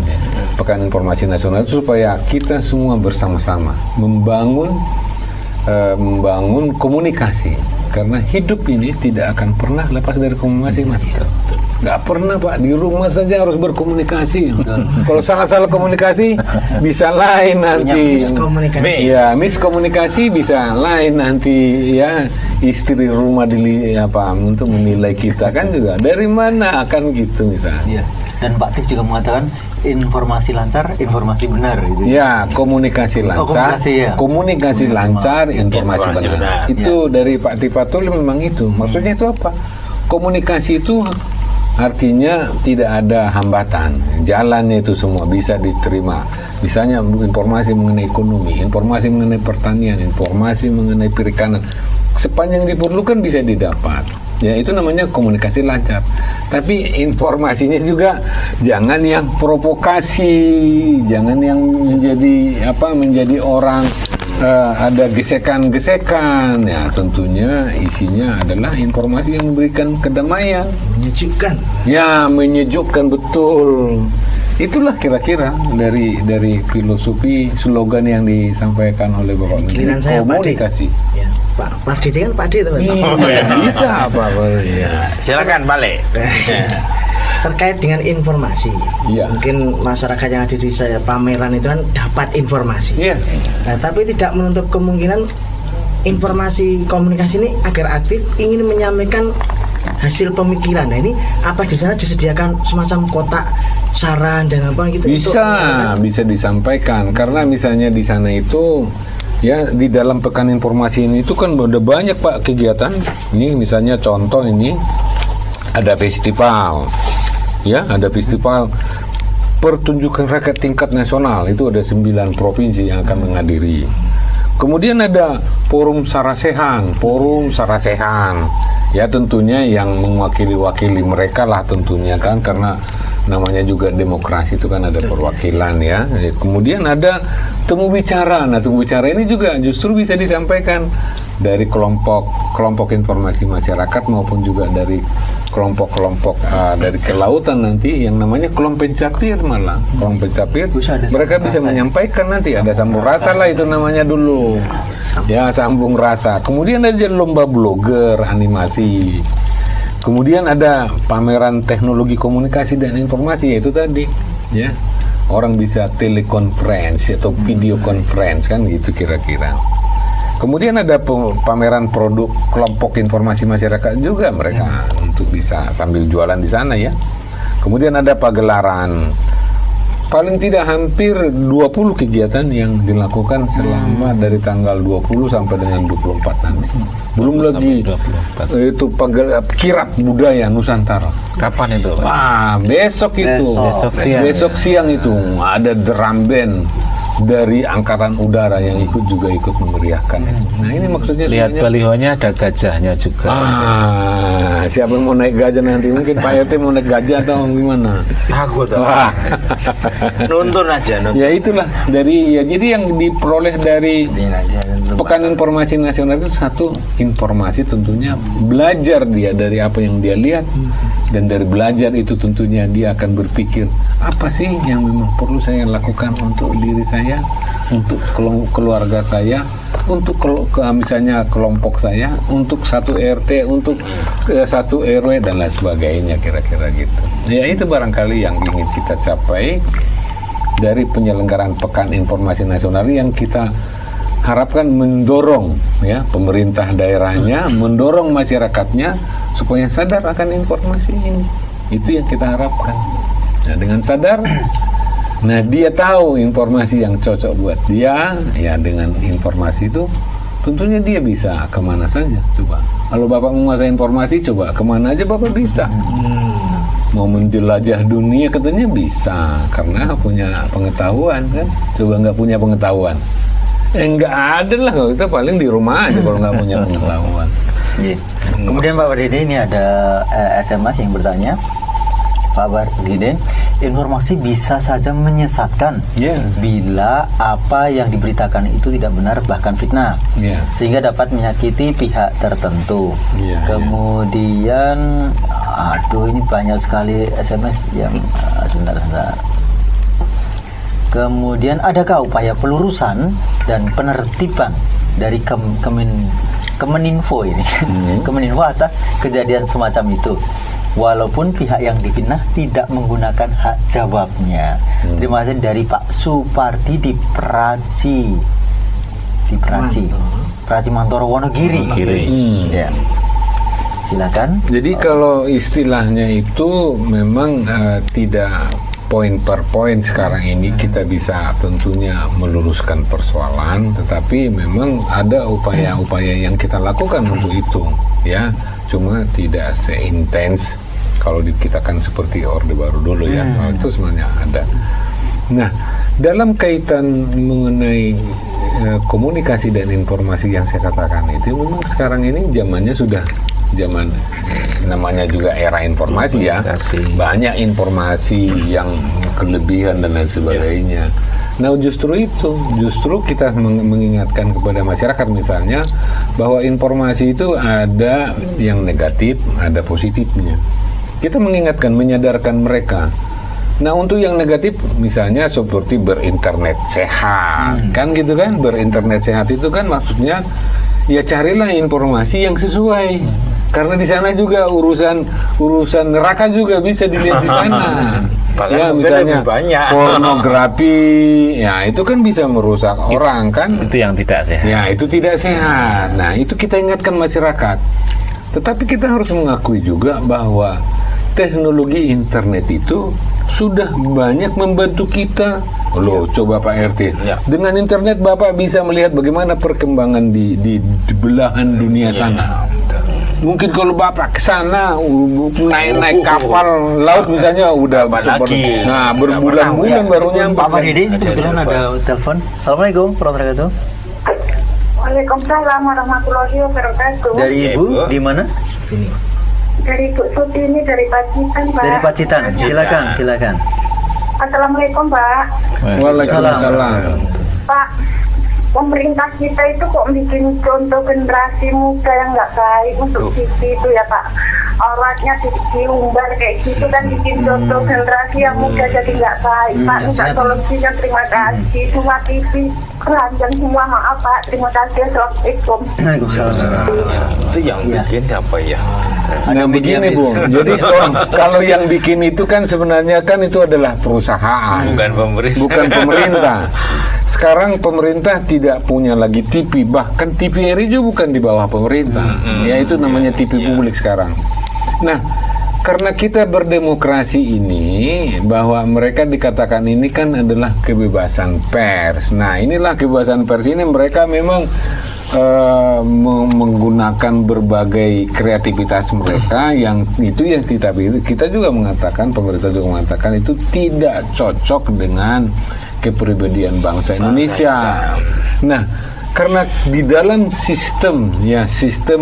Pekan Informasi Nasional, supaya kita semua bersama-sama membangun komunikasi, karena hidup ini tidak akan pernah lepas dari komunikasi, Mas. Nggak pernah, Pak. Di rumah saja harus berkomunikasi. Kalau salah-salah komunikasi bisa lain nanti. Miskomunikasi bisa lain nanti, ya. Istri rumah untuk menilai kita kan juga dari mana akan gitu misalnya. Dan Pak Tif juga mengatakan informasi lancar, informasi benar gitu. Ya, komunikasi lancar, komunikasi lancar, informasi benar. Itu dari Pak Tifatul memang itu. Maksudnya itu apa? Komunikasi itu artinya tidak ada hambatan, jalannya itu semua bisa diterima. Misalnya informasi mengenai ekonomi, informasi mengenai pertanian, informasi mengenai perikanan, sepanjang diperlukan bisa didapat. Ya, itu namanya komunikasi lancar. Tapi informasinya juga jangan yang provokasi, jangan yang menjadi orang ada gesekan-gesekan. Ya, tentunya isinya adalah informasi yang memberikan kedamaian, menyejukkan. Ya, menyejukkan, betul. Itulah kira-kira dari filosofi slogan yang disampaikan oleh Bapak Menteri Komunikasi. Ya, Pak Didi kan Pak Didi teman. Bisa apa? Ya. Silakan balik. Terkait dengan informasi, mungkin masyarakat yang ada di saya pameran itu kan dapat informasi. Nah, tapi tidak menutup kemungkinan informasi komunikasi ini agar aktif ingin menyampaikan hasil pemikiran. Nah, ini apa di sana disediakan semacam kotak saran dan apa gitu? Bisa disampaikan, karena misalnya di sana itu, ya, di dalam Pekan Informasi ini itu kan udah banyak, Pak, kegiatan. Ini misalnya contoh, ini ada festival. Ya, ada festival pertunjukan rakyat tingkat nasional, itu ada 9 provinsi yang akan menghadiri. Kemudian ada forum Sarasehan. Ya, tentunya yang mewakili mereka lah tentunya kan, karena namanya juga demokrasi itu kan ada perwakilan, ya. Kemudian ada temu bicara. Nah, temu bicara ini juga justru bisa disampaikan dari kelompok informasi masyarakat maupun juga dari kelompok-kelompok dari kelautan nanti yang namanya kelompok pencapir, malah kelompok pencapir mereka bisa menyampaikan nanti ada sambung rasa lah itu namanya dulu, ya, sambung rasa. Kemudian ada lomba blogger animasi. Kemudian ada pameran teknologi komunikasi dan informasi, yaitu tadi, ya, orang bisa telekonferensi atau video conference kan gitu kira-kira. Kemudian ada pameran produk kelompok informasi masyarakat juga, mereka untuk bisa sambil jualan di sana, ya. Kemudian ada pagelaran. Paling tidak hampir 20 kegiatan yang dilakukan selama dari tanggal 20 sampai dengan 24 nanti. Belum lagi 24. Itu kirap budaya Nusantara. Kapan itu, Pak? Besok itu. Besok siang itu ada drum band. dari angkatan udara yang ikut memeriahkan. Nah ini maksudnya lihat balihonya ada gajahnya juga. Siapa yang mau naik gajah nanti? Mungkin Pak RT mau naik gajah atau gimana? Aku tahu. Nonton aja. Ya itulah jadi yang diperoleh dari Pekan Informasi Nasional itu satu, informasi tentunya, belajar dia dari apa yang dia lihat, dan dari belajar itu tentunya dia akan berpikir apa sih yang memang perlu saya lakukan untuk diri saya, untuk keluarga saya, untuk misalnya kelompok saya, untuk satu RT, untuk satu RW dan lain sebagainya, kira-kira gitu. Ya itu barangkali yang ingin kita capai dari penyelenggaraan Pekan Informasi Nasional yang kita harapkan mendorong ya pemerintah daerahnya, mendorong masyarakatnya supaya sadar akan informasi ini. Itu yang kita harapkan. Nah, dengan sadar, nah dia tahu informasi yang cocok buat dia, ya dengan informasi itu tentunya dia bisa kemana saja. Coba, kalau Bapak menguasai informasi, coba kemana aja Bapak bisa. Mau menjelajah dunia katanya bisa, karena punya pengetahuan kan. Coba nggak punya pengetahuan, nggak ada lah, kalau kita paling di rumah aja kalau nggak punya pengetahuan. Kemudian Pak Bardede, ini ada SMS yang bertanya, Pak Bardede, informasi bisa saja menyesatkan bila apa yang diberitakan itu tidak benar, bahkan fitnah, sehingga dapat menyakiti pihak tertentu. Kemudian ini banyak sekali SMS yang sebentar. Kemudian adakah upaya pelurusan dan penertiban dari Kemeninfo ini, Kemeninfo atas kejadian semacam itu, walaupun pihak yang difitnah tidak menggunakan hak jawabnya? Terima kasih dari Pak Supardi di Praci Mantoro, Wonogiri. Ya. Silakan. Jadi kalau istilahnya itu memang tidak poin per poin sekarang ini kita bisa tentunya meluruskan persoalan, tetapi memang ada upaya-upaya yang kita lakukan untuk itu, ya. Cuma tidak seintens kalau kita kan seperti Orde Baru dulu ya. Itu sebenarnya ada. Nah, dalam kaitan mengenai komunikasi dan informasi yang saya katakan itu, memang sekarang ini zamannya sudah zaman namanya juga era informasi ya, banyak informasi yang kelebihan dan lain sebagainya. Nah justru kita mengingatkan kepada masyarakat misalnya bahwa informasi itu ada yang negatif, ada positifnya. Kita mengingatkan, menyadarkan mereka. Nah untuk yang negatif misalnya seperti berinternet sehat, kan gitu kan, berinternet sehat itu kan maksudnya ya carilah informasi yang sesuai. Karena di sana juga urusan neraka juga bisa dilihat di sana. Ya misalnya pornografi, ya itu kan bisa merusak orang kan. Itu yang tidak sehat. Ya itu tidak sehat. Nah itu kita ingatkan masyarakat. Tetapi kita harus mengakui juga bahwa teknologi internet itu sudah banyak membantu kita. Loh, coba Pak RT, dengan internet Bapak bisa melihat bagaimana perkembangan di belahan dunia sana. Mungkin kalau Bapak ke sana naik kapal laut misalnya udah lagi. Nah, berbulan-bulan barunya Pak Bardede. Ini kebetulan ada telepon. Assalamualaikum warahmatullahi wabarakatuh. Waalaikumsalam warahmatullahi wabarakatuh. Dari Ibu di mana? Dari Bu Suti ini, dari Pacitan, Pak. Dari Pacitan. Silakan. Assalamualaikum, Pak. Waalaikumsalam. Pak, pemerintah kita itu kok bikin contoh generasi muda yang nggak baik untuk TV itu ya Pak. Auratnya diumbar kayak gitu kan, bikin contoh generasi yang muda jadi nggak baik. Pak, minta solusinya, terima kasih. Semua TV keranjang semua, maaf Pak. Terima kasih. Assalamualaikum. Itu yang bikin apa ya? Nah begini Bung, jadi kalau yang bikin itu kan sebenarnya kan itu adalah perusahaan, bukan pemerintah. Sekarang pemerintah tidak punya lagi TV, bahkan TVRI juga bukan di bawah pemerintah, ya itu namanya TV publik sekarang. Nah karena kita berdemokrasi ini, bahwa mereka dikatakan ini kan adalah kebebasan pers. Nah, inilah kebebasan pers ini mereka memang menggunakan berbagai kreativitas mereka yang itu yang kita juga mengatakan, pemerintah juga mengatakan itu tidak cocok dengan kepribadian bangsa Indonesia. Nah, karena di dalam sistem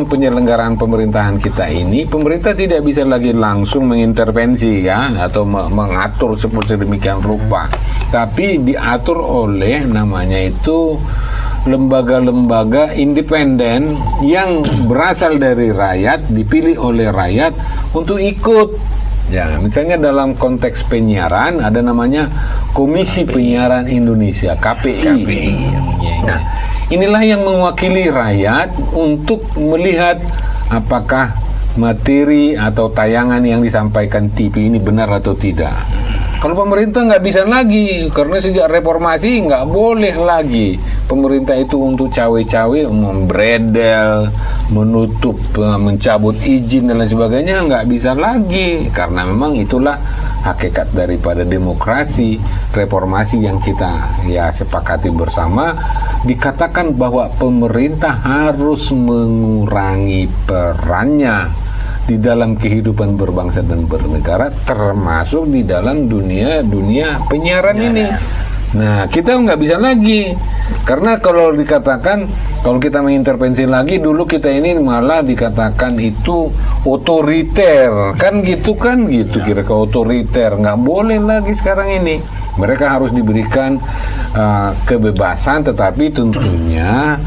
penyelenggaraan pemerintahan kita ini, pemerintah tidak bisa lagi langsung mengintervensi ya atau mengatur seperti demikian rupa, tapi diatur oleh namanya itu lembaga-lembaga independen yang berasal dari rakyat, dipilih oleh rakyat untuk ikut. Ya, misalnya dalam konteks penyiaran ada namanya Komisi Penyiaran Indonesia, KPI. Nah, inilah yang mewakili rakyat untuk melihat apakah materi atau tayangan yang disampaikan TV ini benar atau tidak. Kalau pemerintah nggak bisa lagi, karena sejak reformasi nggak boleh lagi pemerintah itu untuk cawe-cawe, membredel, menutup, mencabut izin dan lain sebagainya, nggak bisa lagi, karena memang itulah hakikat daripada demokrasi reformasi yang kita sepakati bersama. Dikatakan bahwa pemerintah harus mengurangi perannya di dalam kehidupan berbangsa dan bernegara, termasuk di dalam dunia penyiaran ini. Nah, kita nggak bisa lagi, karena kalau dikatakan, kalau kita mengintervensi lagi, dulu kita ini malah dikatakan itu otoriter, kan gitu, kira ke otoriter, nggak boleh lagi sekarang ini. Mereka harus diberikan kebebasan, tetapi tentunya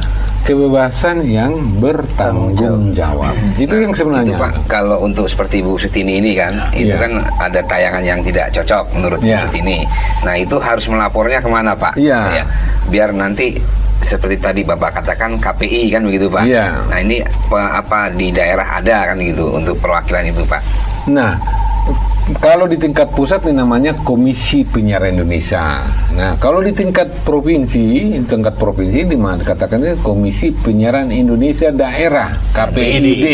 kebebasan yang bertanggung jawab. Itu yang sebenarnya. Itu, Pak, kalau untuk seperti Bu Sutini ini kan, itu kan ada tayangan yang tidak cocok menurut Bu Sutini. Nah, itu harus melapornya kemana, Pak? Ya, biar nanti seperti tadi Bapak katakan KPI kan begitu, Pak. Nah, ini apa di daerah ada kan gitu untuk perwakilan itu, Pak. Nah, kalau di tingkat pusat ini namanya Komisi Penyiaran Indonesia. Nah, kalau di tingkat provinsi di mana dikatakan Komisi Penyiaran Indonesia Daerah, KPID.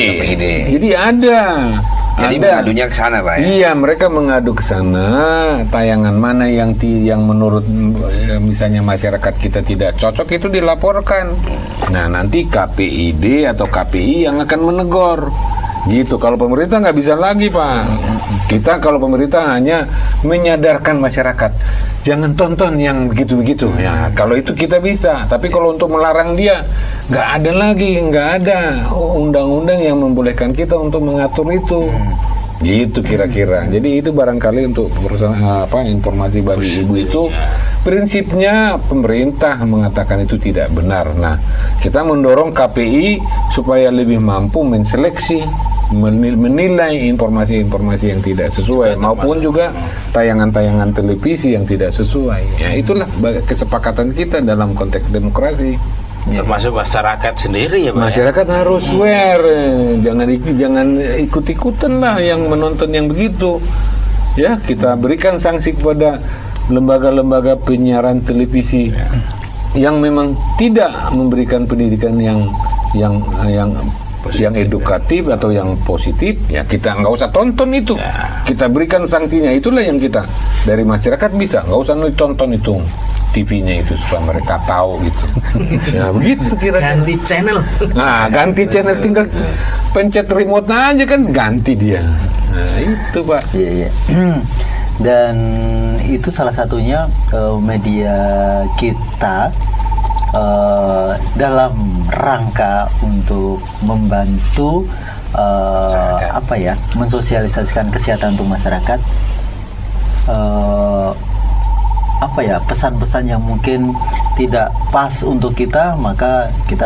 Jadi ada. Jadi mengadunya ke sana, Pak. Iya, mereka mengadu ke sana tayangan mana yang menurut misalnya masyarakat kita tidak cocok, itu dilaporkan. Nah, nanti KPID atau KPI yang akan menegur. Gitu, kalau pemerintah nggak bisa lagi, Pak. Kita kalau pemerintah hanya menyadarkan masyarakat, jangan tonton yang begitu-begitu. Ya, kalau itu kita bisa. Tapi kalau untuk melarang dia, nggak ada undang-undang yang membolehkan kita untuk mengatur itu. Gitu kira-kira. Jadi itu barangkali untuk informasi bagi ibu itu, prinsipnya pemerintah mengatakan itu tidak benar. Nah, kita mendorong KPI supaya lebih mampu menseleksi, menilai informasi-informasi yang tidak sesuai, maupun juga tayangan-tayangan televisi yang tidak sesuai. Ya, itulah kesepakatan kita dalam konteks demokrasi. Termasuk masyarakat sendiri ya, Pak. Masyarakat harus aware, jangan ikut-ikutan lah yang menonton yang begitu. Ya, kita berikan sanksi kepada lembaga-lembaga penyiaran televisi yang memang tidak memberikan pendidikan yang edukatif atau yang positif, ya kita nggak usah tonton itu. Kita berikan sanksinya. Itulah yang kita dari masyarakat bisa, nggak usah tonton itu TV-nya itu supaya mereka tahu gitu. Ya begitu kira-kira. Ganti channel. Nah, ganti channel, tinggal pencet remote aja kan ganti dia. Nah, itu, Pak. Iya. Dan itu salah satunya media kita dalam rangka untuk membantu mensosialisasikan kesehatan untuk masyarakat. Pesan-pesan yang mungkin tidak pas untuk kita, maka kita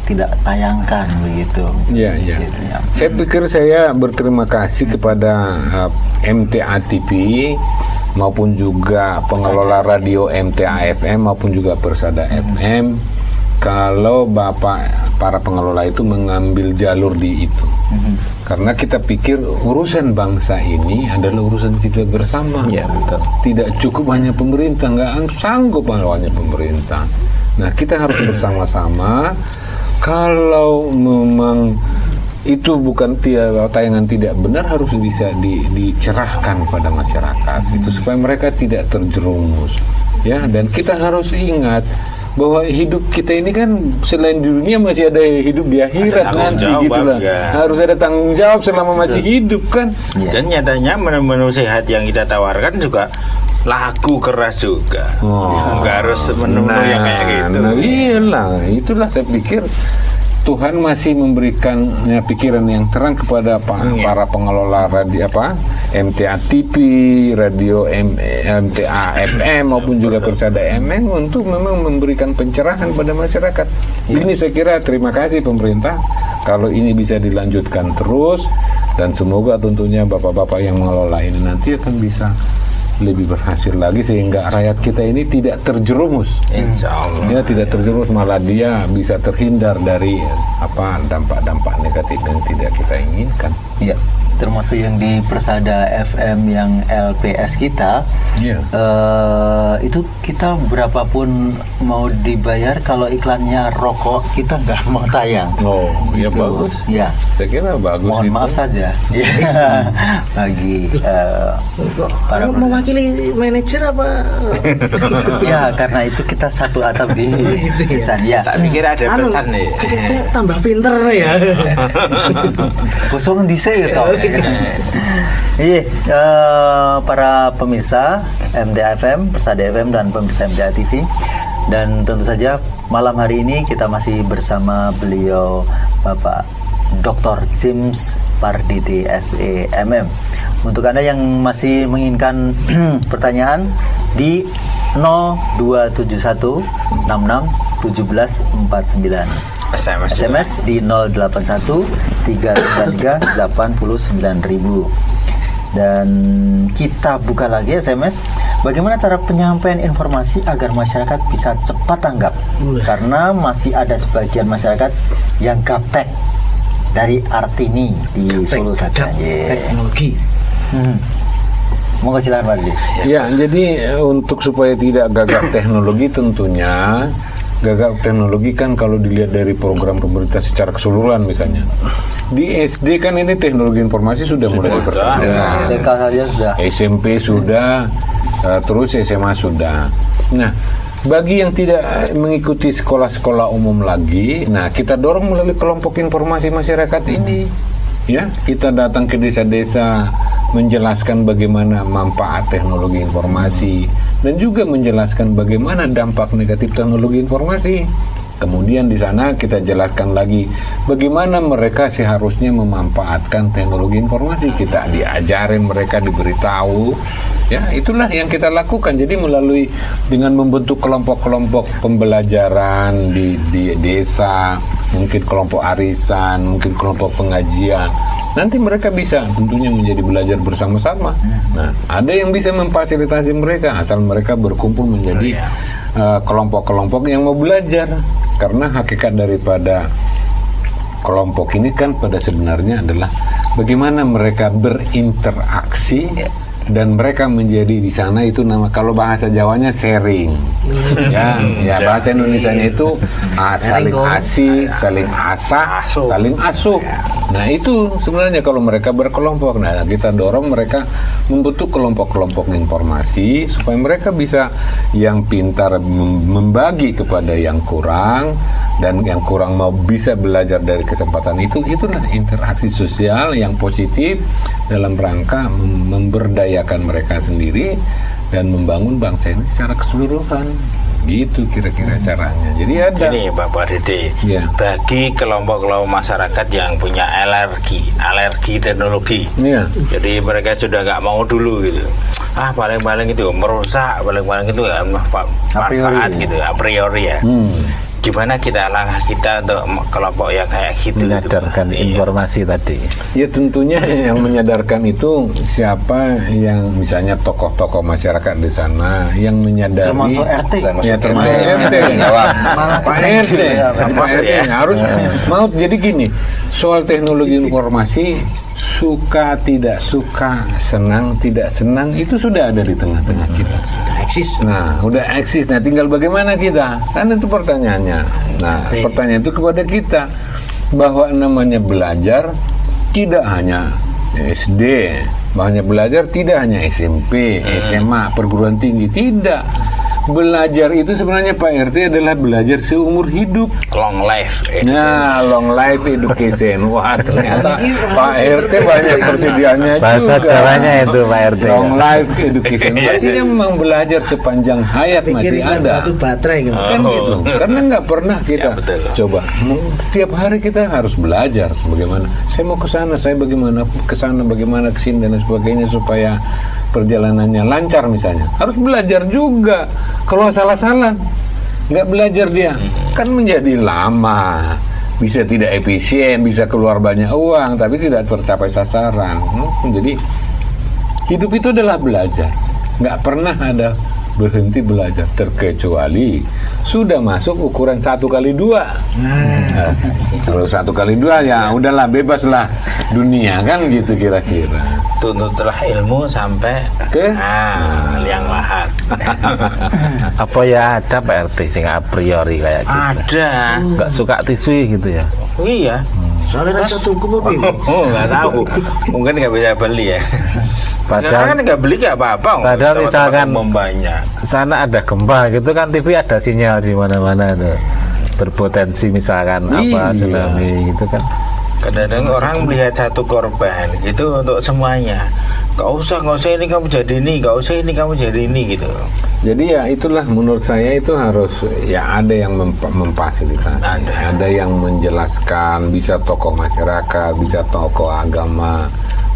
tidak tayangkan begitu. Iya. Saya pikir saya berterima kasih kepada MTA TV maupun juga pengelola radio MTA FM maupun juga Persada FM, kalau para pengelola itu mengambil jalur di itu. Karena kita pikir urusan bangsa ini adalah urusan kita bersama. Ya, betul. Tidak cukup hanya pemerintah, nggak sanggup hanya pemerintah. Nah, kita harus bersama-sama. Kalau memang itu bukan tayangan tidak benar harus bisa dicerahkan pada masyarakat itu supaya mereka tidak terjerumus ya. Dan kita harus ingat bahwa hidup kita ini kan selain di dunia masih ada hidup di akhirat nanti gitulah ya. Harus ada tanggung jawab selama masih hidup kan ya. Dan nyatanya menu-menu sehat yang kita tawarkan juga lagu keras juga nggak harus menu-menu yang kayak gitu. Iyalah, itulah saya pikir Tuhan masih memberikan pikiran yang terang kepada para pengelola radio MTA TV, radio MTA FM maupun juga Persada MM untuk memang memberikan pencerahan pada masyarakat. Ini saya kira terima kasih pemerintah kalau ini bisa dilanjutkan terus dan semoga tentunya bapak-bapak yang mengelola ini nanti akan bisa lebih berhasil lagi sehingga rakyat kita ini tidak terjerumus. Insya Allah. Ya, tidak terjerumus, malah dia bisa terhindar dari dampak-dampak negatif yang tidak kita inginkan. Iya, termasuk yang di Persada FM yang LPS kita. Iya. Itu kita berapapun mau dibayar kalau iklannya rokok kita nggak mau tayang. Oh, iya bagus. Ya. Saya kira bagus. Mohon itu. maaf saja. Bagi para mewakili manajer apa? Ya, karena itu kita satu atap di pesan. Ya. Tak pikir ada pesan nih. Kita tambah pinter nih ya. Kosong di saya toh. Iya, para pemirsa MTA FM, Persada FM dan pemirsa MTA TV. Dan tentu saja malam hari ini kita masih bersama beliau Bapak Dr. James Pardede SEMM. Untuk Anda yang masih menginginkan pertanyaan di 0271 66 1749. SMS di 081 393 89.000. Dan kita buka lagi SMS. Bagaimana cara penyampaian informasi agar masyarakat bisa cepat tanggap? Karena masih ada sebagian masyarakat yang gaptek dari Artini di Solo saja. Teknologi. Mau silakan Pak Didi. Ya, jadi untuk supaya tidak gagap teknologi tentunya gagap teknologi kan kalau dilihat dari program pemerintah secara keseluruhan misalnya di SD kan ini teknologi informasi sudah mulai diperkenalkan. TK saja sudah. SMP sudah, terus SMA sudah. Nah, bagi yang tidak mengikuti sekolah-sekolah umum lagi, nah kita dorong melalui kelompok informasi masyarakat ini. Ya, kita datang ke desa-desa menjelaskan bagaimana manfaat teknologi informasi dan juga menjelaskan bagaimana dampak negatif teknologi informasi. Kemudian di sana kita jelaskan lagi bagaimana mereka seharusnya memanfaatkan teknologi informasi. Kita diajarin, mereka diberitahu. Ya, itulah yang kita lakukan. Jadi melalui dengan membentuk kelompok-kelompok pembelajaran di desa, mungkin kelompok arisan, mungkin kelompok pengajian. Nanti mereka bisa tentunya menjadi belajar bersama-sama. Nah, ada yang bisa memfasilitasi mereka asal mereka berkumpul menjadi kelompok-kelompok yang mau belajar. Karena hakikat daripada kelompok ini kan pada sebenarnya adalah bagaimana mereka berinteraksi dan mereka menjadi di sana itu nama kalau bahasa Jawanya sharing. Ya bahasa Indonesianya itu saling asih, saling asah, saling asuh. Nah, itu sebenarnya kalau mereka berkelompok. Nah, kita dorong mereka membentuk kelompok-kelompok informasi supaya mereka bisa yang pintar membagi kepada yang kurang dan yang kurang mau bisa belajar dari kesempatan itu. Itulah interaksi sosial yang positif dalam rangka memberdayakan mereka sendiri dan membangun bangsa ini secara keseluruhan. Gitu kira-kira caranya. Jadi ada ini Bapak Dede, bagi kelompok-kelompok masyarakat yang punya alergi teknologi, jadi mereka sudah nggak mau dulu gitu. Paling-paling itu merusak, paling-paling itu manfaat gitu a priori ya. Gimana langkah kita untuk kelompok yang kayak gitu menyadarkan informasi tadi? Ya tentunya yang menyadarkan itu siapa yang misalnya tokoh-tokoh masyarakat di sana yang menyadari. Termasuk RT. Ya termasuk RT. Pak RT harus mau. Jadi gini, soal teknologi informasi suka tidak suka, senang tidak senang itu sudah ada di tengah-tengah kita. Udah eksis. Nah, tinggal bagaimana kita? Kan itu pertanyaannya. Nah, pertanyaan itu kepada kita. bahwa namanya belajar tidak hanya SD, bahwa belajar tidak hanya SMP, SMA, perguruan tinggi, tidak. Belajar itu sebenarnya Pak RT adalah belajar seumur hidup. Long life education. Nah, long life education. Wah, ternyata Pak RT banyak persediaannya juga. Bahasa Jawanya itu Pak RT. Long life education. Berarti dia memang belajar sepanjang hayat masih ada. Batu baterai gitu. Kan gitu. Karena nggak pernah kita coba. Tiap hari kita harus belajar bagaimana. Saya mau ke sana, saya bagaimana ke sana, bagaimana ke sini dan sebagainya supaya perjalanannya lancar misalnya. Harus belajar juga. Kalau salah-salah nggak belajar dia kan menjadi lama, bisa tidak efisien, bisa keluar banyak uang tapi tidak tercapai sasaran. Jadi hidup itu adalah belajar, nggak pernah ada berhenti belajar terkecuali sudah masuk ukuran 1x2. Nah, kalau 1x2 ya udahlah, bebaslah dunia kan gitu kira-kira. Tuntutlah ilmu sampai ke liang lahat. Apa ya ada Pak RT sing a priori kayak gitu? Ada. Nggak suka TV gitu ya? Iya. Soalnya rasa tuku apa? Nggak tahu. Mungkin nggak bisa beli ya. Padahal kan nggak beli nggak apa-apa. Padahal misalkan banyak. Sana ada gempa gitu kan, TV ada sinyal di mana-mana tuh. Berpotensi misalkan apa tsunami gitu kan. Kadang-kadang orang melihat satu korban gitu untuk semuanya. Gak usah ini kamu jadi ini, gak usah ini kamu jadi ini gitu. Jadi ya itulah menurut saya itu harus ya ada yang memfasilitasi, ada yang menjelaskan, bisa tokoh masyarakat, bisa tokoh agama,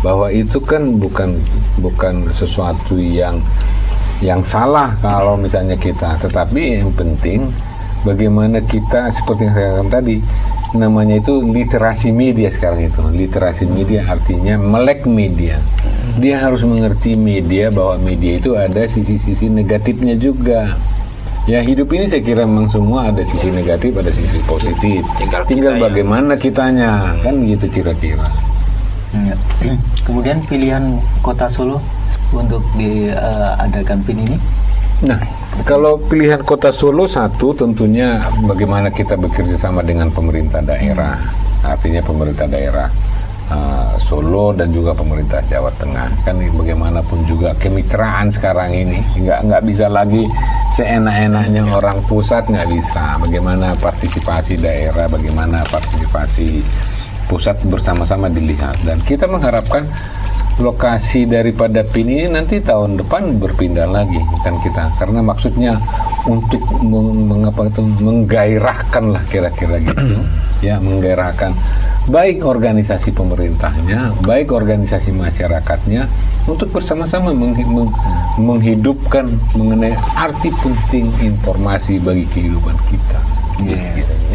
bahwa itu kan bukan sesuatu yang salah kalau misalnya kita, tetapi yang penting bagaimana kita seperti yang saya katakan tadi, namanya itu literasi media sekarang itu. Literasi media artinya melek media. Dia harus mengerti media, bahwa media itu ada sisi-sisi negatifnya juga. Ya hidup ini saya kira memang semua ada sisi negatif, ada sisi positif. Tinggal bagaimana kitanya, kan gitu kira-kira. Kemudian pilihan Kota Solo untuk diadakan PIN ini? Nah, kalau pilihan Kota Solo satu tentunya bagaimana kita bekerja sama dengan pemerintah daerah, artinya pemerintah daerah Solo dan juga pemerintah Jawa Tengah. Kan bagaimanapun juga kemitraan sekarang ini nggak bisa lagi seenak-enaknya orang pusat, nggak bisa. Bagaimana partisipasi daerah, bagaimana partisipasi pusat bersama-sama dilihat, dan kita mengharapkan lokasi daripada PIN ini nanti tahun depan berpindah lagi kan kita, karena maksudnya untuk menggairahkan lah kira-kira gitu ya, menggairahkan baik organisasi pemerintahnya, baik organisasi masyarakatnya untuk bersama-sama menghidupkan mengenai arti penting informasi bagi kehidupan kita.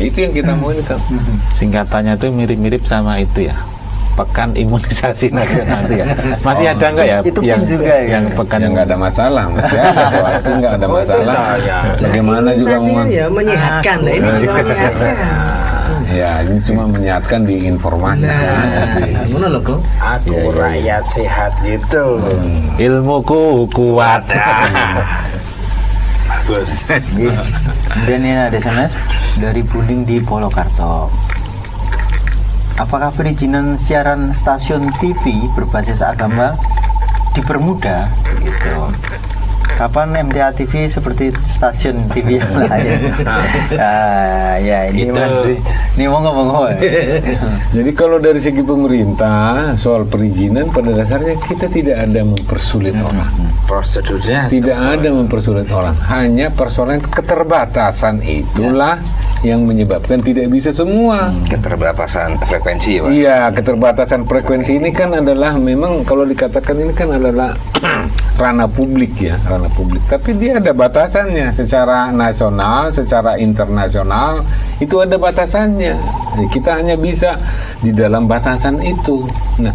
Itu yang kita mau ini kan. Singkatannya itu mirip-mirip sama itu ya, Pekan Imunisasi Nasional itu ya. Masih ada enggak ya? Itu yang juga yang pekan yang nggak ada masalah, masih ada. Itu nggak ada masalah. Bagaimana juga menyehatkan, ini juga menyehatkan. Ya, ini cuma menyehatkan di informasi. Mana loh kok? Aku rakyat sehat gitu. Ilmuku kuat. Bagus. Dan ini ada SMS dari Buding di Polokarto. Apakah perizinan siaran stasiun TV berbasis agama dipermudah? Gitu. Kapan MTA TV seperti stasiun TV yang lain? Ya ini itu. Masih ini monggo. Jadi kalau dari segi pemerintah soal perizinan pada dasarnya kita tidak ada mempersulit orang. Prosedurnya tidak ada mempersulit orang, hanya persoalan keterbatasan itulah yang menyebabkan tidak bisa semua. Keterbatasan frekuensi, Pak. Iya, keterbatasan frekuensi ini kan adalah memang kalau dikatakan ini kan adalah ranah publik ya, ranah publik. Tapi dia ada batasannya secara nasional, secara internasional itu ada batasannya. Kita hanya bisa di dalam batasan itu. Nah,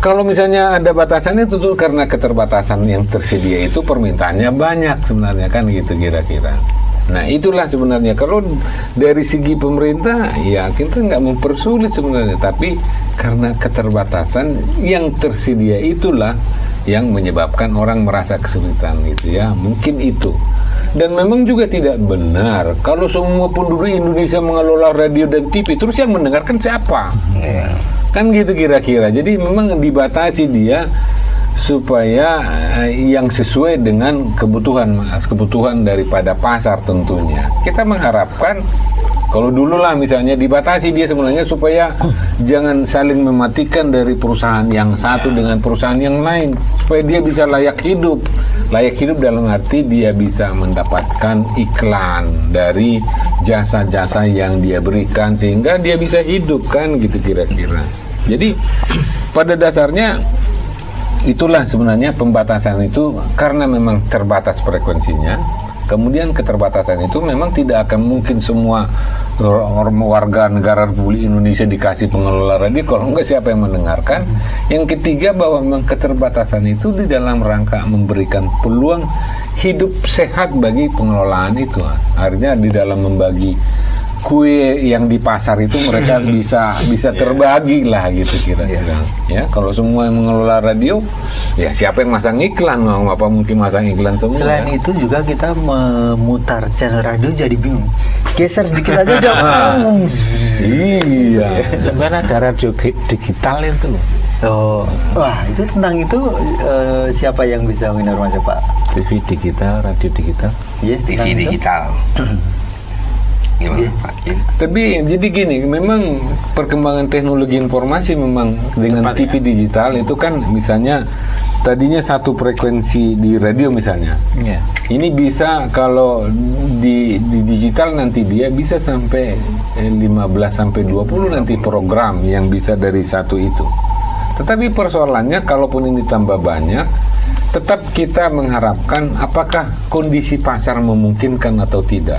kalau misalnya ada batasannya tentu karena keterbatasan yang tersedia itu permintaannya banyak sebenarnya kan gitu kira-kira. Nah itulah sebenarnya kalau dari segi pemerintah ya kita nggak mempersulit sebenarnya, tapi karena keterbatasan yang tersedia itulah yang menyebabkan orang merasa kesulitan gitu ya, mungkin itu. Dan memang juga tidak benar kalau semua penduduk Indonesia mengelola radio dan TV, terus yang mendengarkan siapa? Kan gitu kira-kira. Jadi memang dibatasi dia supaya yang sesuai dengan kebutuhan daripada pasar tentunya. Kita mengharapkan kalau dulu lah misalnya dibatasi dia sebenarnya supaya jangan saling mematikan dari perusahaan yang satu dengan perusahaan yang lain, supaya dia bisa layak hidup. Layak hidup dalam arti dia bisa mendapatkan iklan dari jasa-jasa yang dia berikan sehingga dia bisa hidup, kan gitu kira-kira. Jadi pada dasarnya itulah sebenarnya pembatasan itu karena memang terbatas frekuensinya. Kemudian keterbatasan itu memang tidak akan mungkin semua warga negara Republik Indonesia dikasih pengelola radio, kalau enggak siapa yang mendengarkan. Yang ketiga bahwa memang keterbatasan itu di dalam rangka memberikan peluang hidup sehat bagi pengelolaan itu. Artinya di dalam membagi kue yang di pasar itu mereka bisa terbagi lah gitu kira-kira. Ya, kalau semua yang mengelola radio, ya siapa yang masang iklan? Apa mungkin masang iklan semua? Selain itu juga kita memutar channel radio jadi bingung. Geser sedikit aja udah. Iya. Sebenarnya ada radio digital itu. Oh, wah itu tentang itu siapa yang bisa menginformasi Pak? TV digital, radio digital. Yeah, TV digital. Tapi jadi gini, memang perkembangan teknologi informasi memang dengan TV digital itu kan misalnya tadinya satu frekuensi di radio misalnya. Ini bisa kalau di digital nanti dia bisa sampai 15 sampai 20 nanti program yang bisa dari satu itu. Tetapi persoalannya kalaupun ini tambah banyak, tetap kita mengharapkan apakah kondisi pasar memungkinkan atau tidak.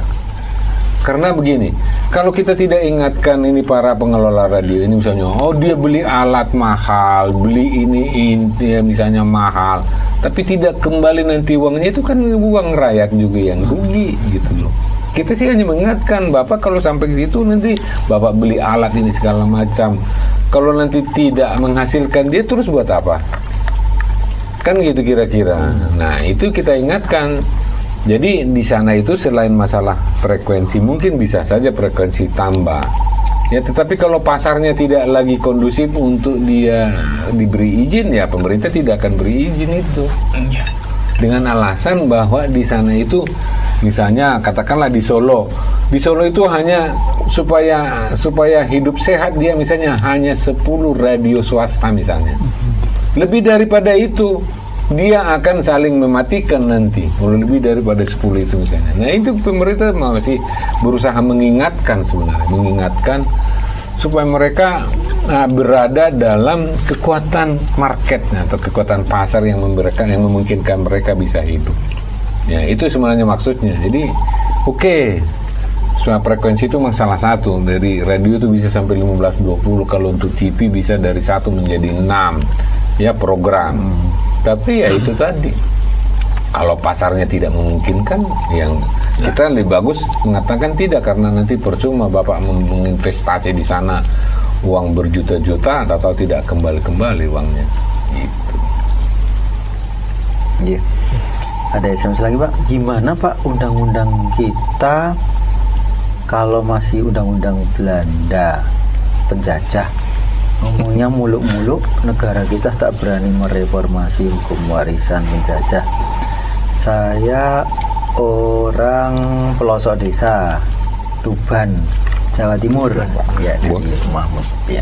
Karena begini, kalau kita tidak ingatkan ini para pengelola radio ini misalnya, oh dia beli alat mahal, beli ini misalnya mahal, tapi tidak kembali nanti uangnya, itu kan uang rakyat juga yang rugi gitu loh. Kita sih hanya mengingatkan, Bapak kalau sampai ke situ nanti Bapak beli alat ini segala macam, kalau nanti tidak menghasilkan dia terus buat apa? Kan gitu kira-kira. Nah itu kita ingatkan. Jadi di sana itu selain masalah frekuensi, mungkin bisa saja frekuensi tambah. Ya, tetapi kalau pasarnya tidak lagi kondusif untuk dia diberi izin, ya pemerintah tidak akan beri izin itu. Dengan alasan bahwa di sana itu, misalnya katakanlah di Solo itu hanya supaya hidup sehat dia misalnya hanya 10 radio swasta misalnya. Lebih daripada itu dia akan saling mematikan nanti kalau lebih daripada 10 itu misalnya. Nah itu pemerintah masih berusaha mengingatkan supaya mereka berada dalam kekuatan marketnya atau kekuatan pasar yang memungkinkan mereka bisa hidup. Ya itu sebenarnya maksudnya. Jadi semua frekuensi itu memang salah satu. Dari radio itu bisa sampai 15-20, kalau untuk TV bisa dari 1 menjadi 6 ya program. Tapi ya itu tadi, kalau pasarnya tidak memungkinkan, yang kita lebih bagus mengatakan tidak, karena nanti percuma Bapak menginvestasi di sana uang berjuta-juta atau tidak kembali uangnya. Gitu. Iya. Ada SMS lagi Pak. Gimana Pak undang-undang kita kalau masih undang-undang Belanda penjajah? Ngomongnya muluk-muluk, negara kita tak berani mereformasi hukum warisan penjajah. Saya orang pelosok desa Tuban, Jawa Timur. Ya, dari Mahmud. Ya.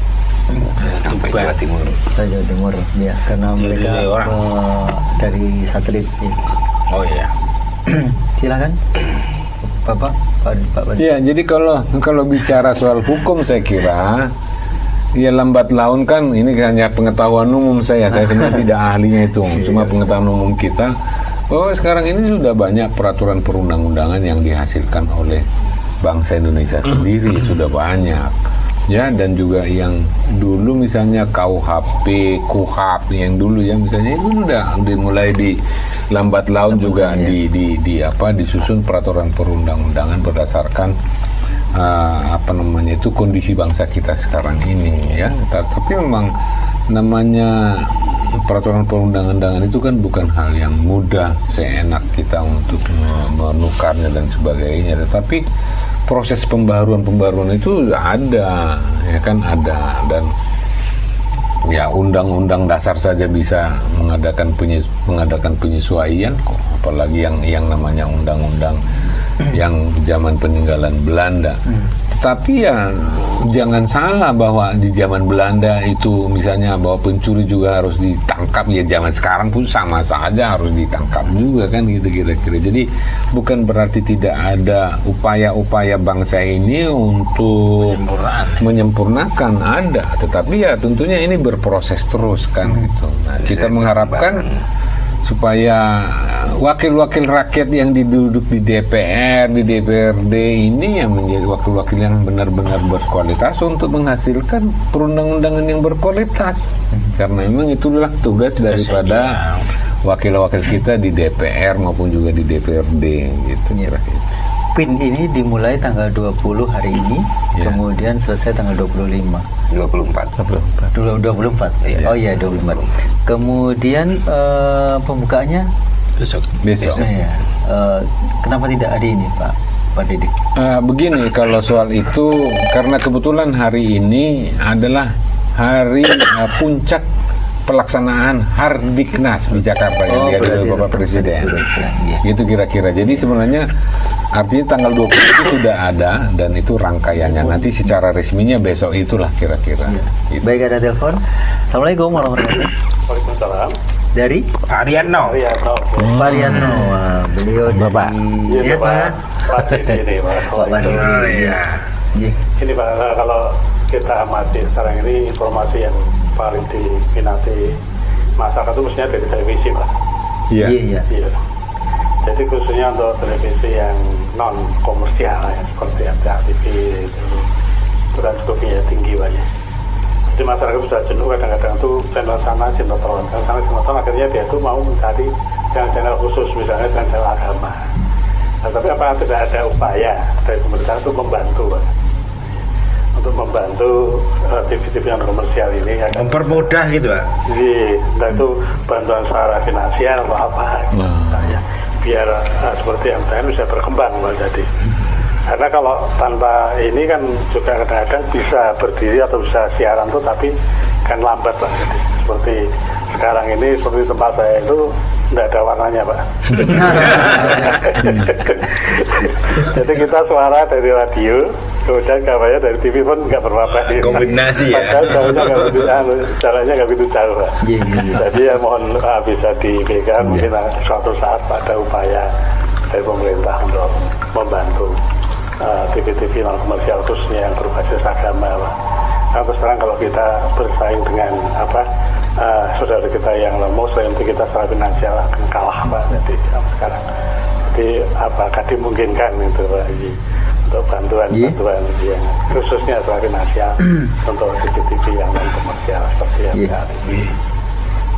Tuban, Jawa Timur. Jawa Timur. Ya, karena mereka dari satelit. Ya. Oh iya. Silakan. Bapak. Ya, jadi kalau bicara soal hukum saya kira ya lambat laun kan, ini hanya pengetahuan umum saya sebenarnya tidak ahlinya itu, cuma pengetahuan umum kita. Oh sekarang ini sudah banyak peraturan perundang-undangan yang dihasilkan oleh bangsa Indonesia sendiri, sudah banyak. ya, dan juga yang dulu misalnya KUHP, KUHAP yang dulu ya misalnya itu udah dimulai di lambat laun juga disusun peraturan perundang-undangan berdasarkan kondisi bangsa kita sekarang ini ya. Tapi memang namanya peraturan perundang-undangan itu kan bukan hal yang mudah seenak kita untuk menukarnya dan sebagainya, tetapi proses pembaruan itu ada ya kan, ada. Dan ya undang-undang dasar saja bisa mengadakan penyesuaian kok, apalagi yang namanya undang-undang yang zaman peninggalan Belanda. Tapi ya jangan salah bahwa di zaman Belanda itu misalnya bahwa pencuri juga harus ditangkap, ya zaman sekarang pun sama saja harus ditangkap juga kan gitu kira-kira. Jadi bukan berarti tidak ada upaya-upaya bangsa ini untuk menyempurnakan, ada, tetapi ya tentunya ini berproses terus kan gitu. Nah, kita mengharapkan supaya wakil-wakil rakyat yang duduk di DPR, di DPRD ini yang menjadi wakil-wakil yang benar-benar berkualitas untuk menghasilkan perundang-undangan yang berkualitas. Karena memang itulah tugas daripada wakil-wakil kita di DPR maupun juga di DPRD gitu. PIN ini dimulai tanggal 20 hari ini, kemudian selesai tanggal 24. Ya. Oh iya 24. Kemudian pembukaannya besok. Ya. Kenapa tidak hari ini Pak Didik? Begini, kalau soal itu karena kebetulan hari ini adalah hari puncak pelaksanaan Hardiknas di Jakarta yang dihadiri oleh Bapak Presiden. Gitu kira-kira. Jadi sebenarnya artinya tanggal 20 itu sudah ada dan itu rangkaiannya. Nanti secara resminya besok itulah kira-kira. Gitu. Baik, ada telepon. Assalamualaikum warahmatullahi wabarakatuh. Waalaikumsalam. Dari Pak Riano. Pak Riano. Beliau Bapak. Iya Pak. Pak Didi Pak. Oh iya. Ini Pak, kalau kita amati sekarang ini informasi yang paling diminati masyarakat itu mestinya dari televisi Pak. Iya. Jadi khususnya untuk televisi yang non komersial ya, seperti RCTV itu kan skopnya tinggi banyak. Jadi masyarakat sudah jenuh kadang-kadang tuh channel sana sinetron, akhirnya dia tuh mau mencari channel khusus, misalnya channel agama. Nah, tapi apa tidak ada upaya dari pemerintah untuk membantu Pak? Untuk membantu TV-TV yang komersial ini ya, mempermudah gitu Pak. Jadi entah itu bantuan secara finansial atau apa ya, biar seperti MTN bisa berkembang Pak. Jadi karena kalau tanpa ini kan juga kadang-kadang bisa berdiri atau bisa siaran tuh tapi kan lambat Pak. Jadi seperti sekarang ini, seperti tempat saya itu tidak ada warnanya Pak. Jadi kita suara dari radio, kemudian kabarnya dari TV pun nggak berapa. Kombinasi ya. Jalannya nggak begitu jauh Pak. Jadi ya mohon bisa diberikan mungkin suatu saat ada upaya dari pemerintah untuk membantu TV-TV non komersial khususnya yang berbasis agama Pak. Nah, terus terang kalau kita bersaing dengan saudara kita yang Muslim itu kita secara finansial akan kalah Pak. Jadi sekarang apakah dimungkinkan itu Pak untuk bantuan yang khususnya secara finansial untuk TV-TV yang non komersial seperti yang saat ini.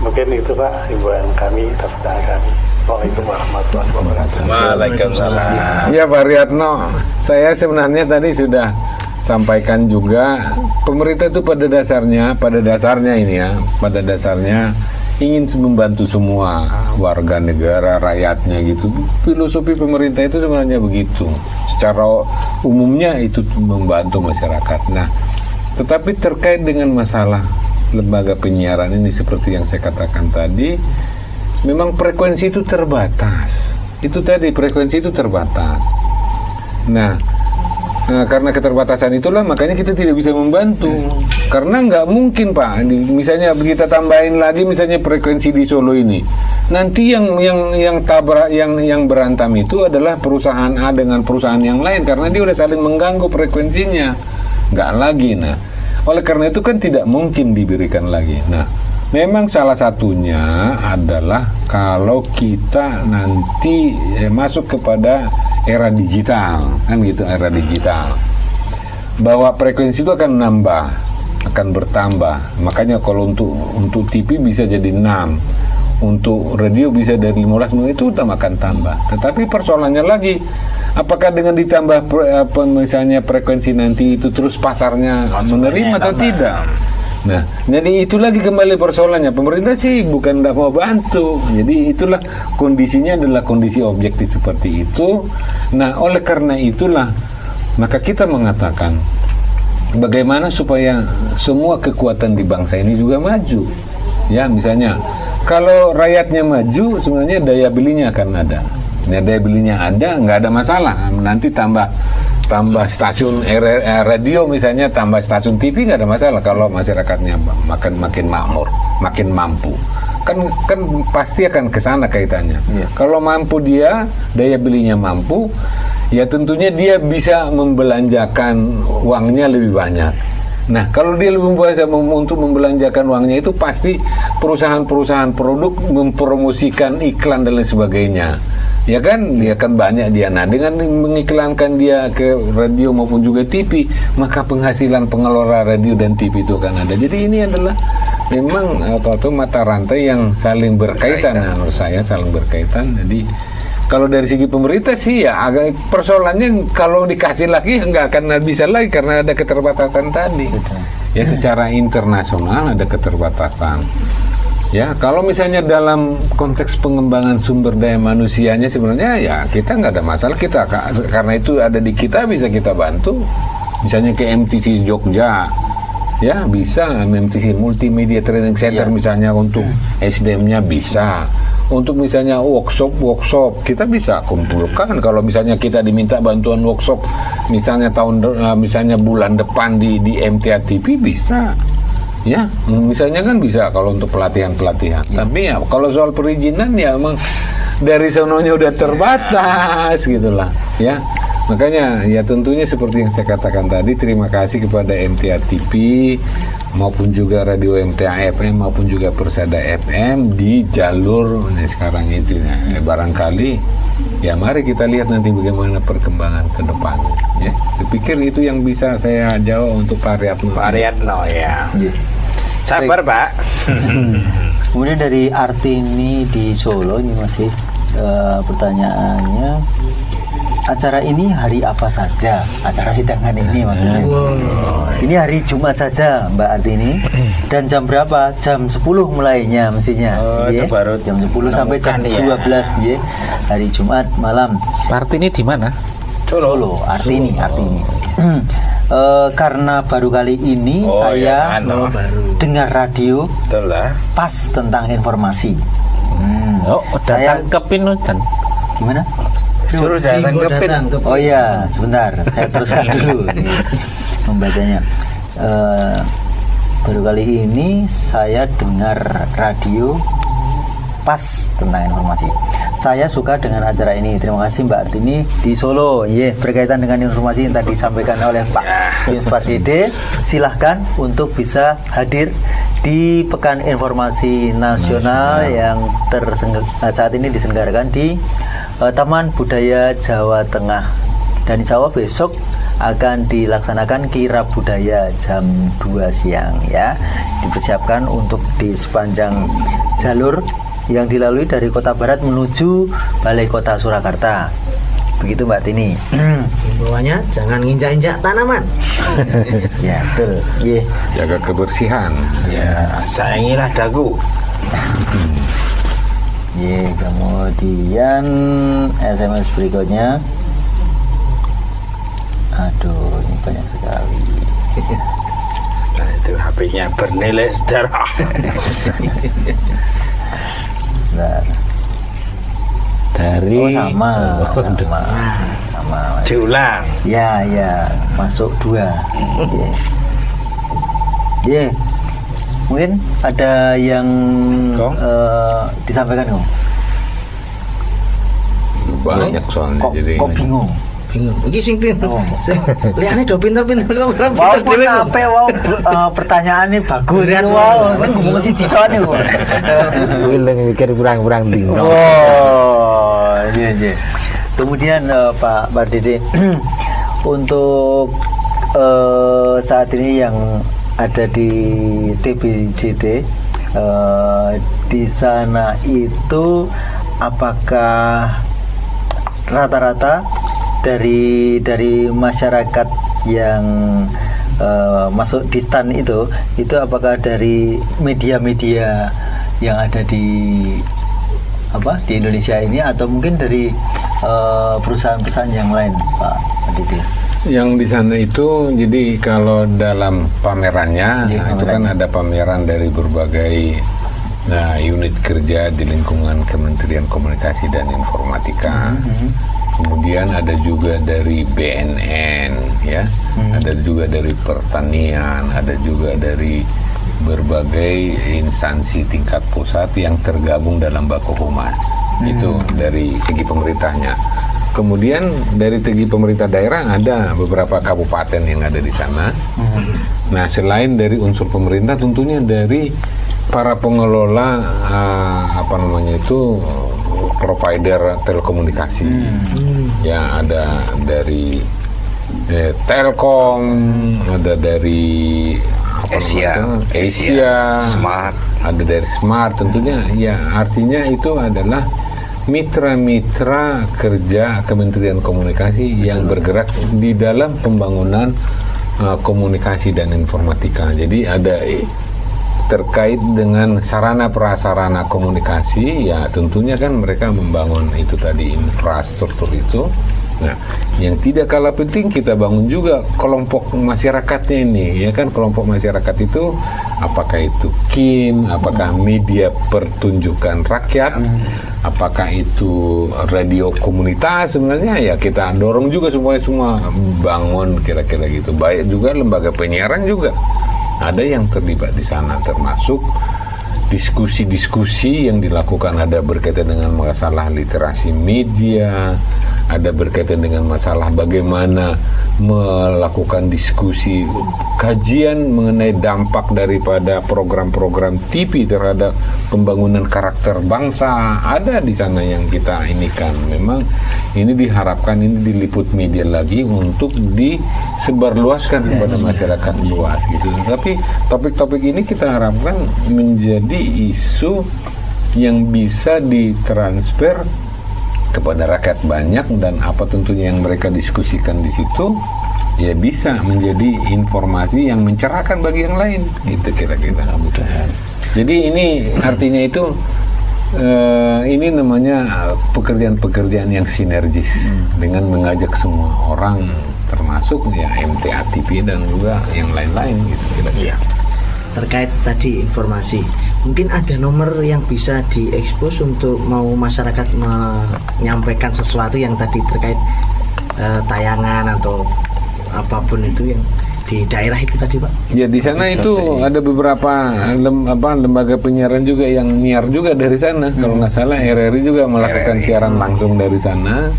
Mungkin itu Pak himbauan kami atas kami. Waalaikumsalam warahmatullahi wabarakatuh. Waalaikumsalam. Ya Pak Riatno, saya sebenarnya tadi sudah sampaikan juga pemerintah itu pada dasarnya ingin membantu semua warga negara rakyatnya gitu. Filosofi pemerintah itu sebenarnya begitu. Secara umumnya itu membantu masyarakat. Nah, tetapi terkait dengan masalah lembaga penyiaran ini seperti yang saya katakan tadi, memang frekuensi itu terbatas. Frekuensi itu terbatas. Nah, karena keterbatasan itulah makanya kita tidak bisa membantu. Karena nggak mungkin Pak, misalnya kita tambahin lagi misalnya frekuensi di Solo ini. Nanti yang berantam itu adalah perusahaan A dengan perusahaan yang lain karena dia udah saling mengganggu frekuensinya. Nggak lagi. Nah, oleh karena itu kan tidak mungkin diberikan lagi. Nah, memang salah satunya adalah kalau kita nanti masuk kepada era digital, kan gitu, era digital. bahwa frekuensi itu akan nambah, akan bertambah. Makanya kalau untuk TV bisa jadi 6, untuk radio bisa dari 15 menit, itu akan tambah. Tetapi persoalannya lagi, apakah dengan ditambah misalnya frekuensi nanti itu terus pasarnya menerima atau tidak? Nah, jadi itu lagi kembali persoalannya. Pemerintah sih bukan tidak mau bantu. Jadi itulah kondisinya, adalah kondisi objektif seperti itu. Nah, oleh karena itulah maka kita mengatakan bagaimana supaya semua kekuatan di bangsa ini juga maju. Ya, misalnya kalau rakyatnya maju, sebenarnya daya belinya akan ada. Nah, daya belinya ada, nggak ada masalah. Nanti tambah stasiun radio misalnya, tambah stasiun TV, nggak ada masalah kalau masyarakatnya makin makmur, makin mampu. Kan pasti akan ke sana kaitannya. Kalau mampu dia, daya belinya mampu, ya tentunya dia bisa membelanjakan uangnya lebih banyak. Nah, kalau dia lebih bisa untuk membelanjakan uangnya, itu pasti perusahaan-perusahaan produk mempromosikan iklan dan lain sebagainya. Ya kan, dia kan banyak dia. Nah, dengan mengiklankan dia ke radio maupun juga TV, maka penghasilan pengelola radio dan TV itu akan ada. Jadi ini adalah memang mata rantai yang saling berkaitan. Menurut saya saling berkaitan. Jadi kalau dari segi pemerintah sih ya agak persoalannya, kalau dikasih lagi nggak akan bisa lagi karena ada keterbatasan tadi. Ya, secara internasional ada keterbatasan. Ya, kalau misalnya dalam konteks pengembangan sumber daya manusianya sebenarnya ya kita nggak ada masalah, kita karena itu ada di kita, bisa kita bantu. Misalnya ke MTC Jogja, ya bisa, MTC Multimedia Training Center misalnya untuk SDM-nya bisa. Untuk misalnya workshop kita bisa kumpulkan. Kalau misalnya kita diminta bantuan workshop misalnya misalnya bulan depan di MTA TV bisa. Ya, misalnya kan bisa kalau untuk pelatihan. Tapi ya kalau soal perizinan ya emang dari sononya udah terbatas gitulah, ya. Makanya ya tentunya seperti yang saya katakan tadi, terima kasih kepada MTA TV maupun juga radio MTA FM maupun juga Persada FM di jalur sekarang itu ya. Barangkali ya mari kita lihat nanti bagaimana perkembangan ke depan. Ya, saya pikir itu yang bisa saya jawab untuk Pak Ariadno ya. Sabar Pak. Kemudian dari Artini di Solo ini masih pertanyaannya, acara ini hari apa saja? Acara di tangan ini maksudnya. Ini hari Jumat saja Mbak Artini. Dan jam berapa? Jam 10 mulainya mestinya. Itu baru jam 10 sampai jam 12 ya. Hari Jumat malam. Artini di mana? Solo. Artini. Karena baru kali ini saya dengar radio pas tentang informasi. Datang ke Pin gimana? Suruh datang ke Pin. Oh iya, sebentar, saya teruskan dulu membacanya. Baru kali ini saya dengar radio pas tentang informasi. Saya suka dengan acara ini. Terima kasih Mbak Artini di Solo. Berkaitan dengan informasi yang tadi disampaikan oleh Pak James Pardede, silahkan untuk bisa hadir di Pekan Informasi Nasional yang saat ini diselenggarakan di Taman Budaya Jawa Tengah. Dan insya Allah besok akan dilaksanakan kirab budaya jam 2 siang ya. Dipersiapkan untuk di sepanjang jalur yang dilalui dari Kota Barat menuju Balai Kota Surakarta. Begitu Mbak Tini. Himbauannya jangan nginjak-injak tanaman. Ya, betul. Jaga kebersihan. Ya, sayangilah dagu. Kemudian SMS berikutnya. Aduh, ini banyak sekali. Nah, itu HP-nya bernilai sejarah. Dari sama. Diulang. Ya, masuk 2. Mungkin ada yang disampaikan Kong? Banyak soalnya jadi. Kok bingung? Iki sing pinter. Liane do pinter-pinter kok ora pinter dhewe. Pertanyaannya bagus. Wow, ngomong siji tok niku. Wiling mikir kurang-kurang dino. Iya. Kemudian Pak Pardede, untuk saat ini yang ada di TBJT di sana itu apakah rata-rata dari masyarakat yang masuk di stan itu apakah dari media-media yang ada di Indonesia ini atau mungkin dari perusahaan-perusahaan yang lain, Pak Aditya? Yang di sana itu, jadi kalau dalam pamerannya, itu kan ada pameran dari berbagai unit kerja di lingkungan Kementerian Komunikasi dan Informatika. Kemudian ada juga dari BNN, ya, ada juga dari pertanian, ada juga dari berbagai instansi tingkat pusat yang tergabung dalam Bakohumas. Itu dari segi pemerintahnya. Kemudian dari segi pemerintah daerah ada beberapa kabupaten yang ada di sana. Nah, selain dari unsur pemerintah, tentunya dari para pengelola provider telekomunikasi. Ya, ada dari Telkom, ada dari Asia, Smart, ada dari Smart. Tentunya ya, artinya itu adalah mitra-mitra kerja Kementerian Komunikasi yang bergerak di dalam pembangunan komunikasi dan informatika. Jadi ada terkait dengan sarana prasarana komunikasi, ya tentunya kan mereka membangun itu tadi, infrastruktur itu. Nah, yang tidak kalah penting kita bangun juga kelompok masyarakatnya ini, ya kan. Kelompok masyarakat itu apakah itu KIN, apakah media pertunjukan rakyat, apakah itu radio komunitas, sebenarnya ya kita dorong juga semua bangun kira-kira gitu. Baik juga lembaga penyiaran juga ada yang terlibat di sana, termasuk diskusi-diskusi yang dilakukan, ada berkaitan dengan masalah literasi media, ada berkaitan dengan masalah bagaimana melakukan diskusi kajian mengenai dampak daripada program-program TV terhadap pembangunan karakter bangsa. Ada di sana yang kita inikan. Memang ini diharapkan ini diliput media lagi untuk disebarluaskan kepada masyarakat luas gitu. Tapi topik-topik ini kita harapkan menjadi isu yang bisa ditransfer kepada rakyat banyak, dan apa tentunya yang mereka diskusikan di situ ya bisa menjadi informasi yang mencerahkan bagi yang lain. Itu kira-kira. Jadi ini artinya itu ini namanya pekerjaan-pekerjaan yang sinergis dengan mengajak semua orang, termasuk ya MTA TV dan juga yang lain-lain gitu kira-kira. Terkait tadi informasi, mungkin ada nomor yang bisa diekspos untuk mau masyarakat menyampaikan sesuatu yang tadi terkait tayangan atau apapun itu yang di daerah itu tadi, Pak? Ya, di sana itu ada beberapa lembaga penyiaran juga yang nyiar juga dari sana. Kalau nggak salah RRI juga melakukan siaran langsung dari sana.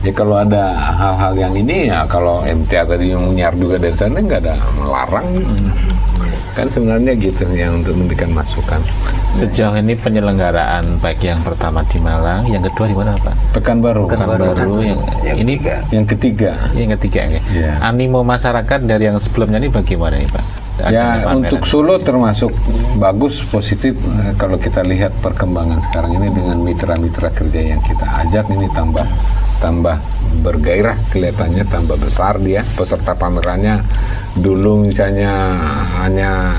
Ya kalau ada hal-hal yang ini, ya kalau MTA tadi yang nyiar juga dari sana nggak ada melarang. Kan sebenarnya gitu yang untuk memberikan masukan. Sejauh ini penyelenggaraan baik yang pertama di Malang, yang kedua di mana, Pak? Pekanbaru. Yang ketiga. Ya. Animo masyarakat dari yang sebelumnya ini bagaimana nih, Pak? Ya, untuk Solo termasuk bagus, positif. Kalau kita lihat perkembangan sekarang ini dengan mitra-mitra kerja yang kita ajak, ini tambah bergairah, kelihatannya tambah besar dia peserta pamerannya. Dulu misalnya hanya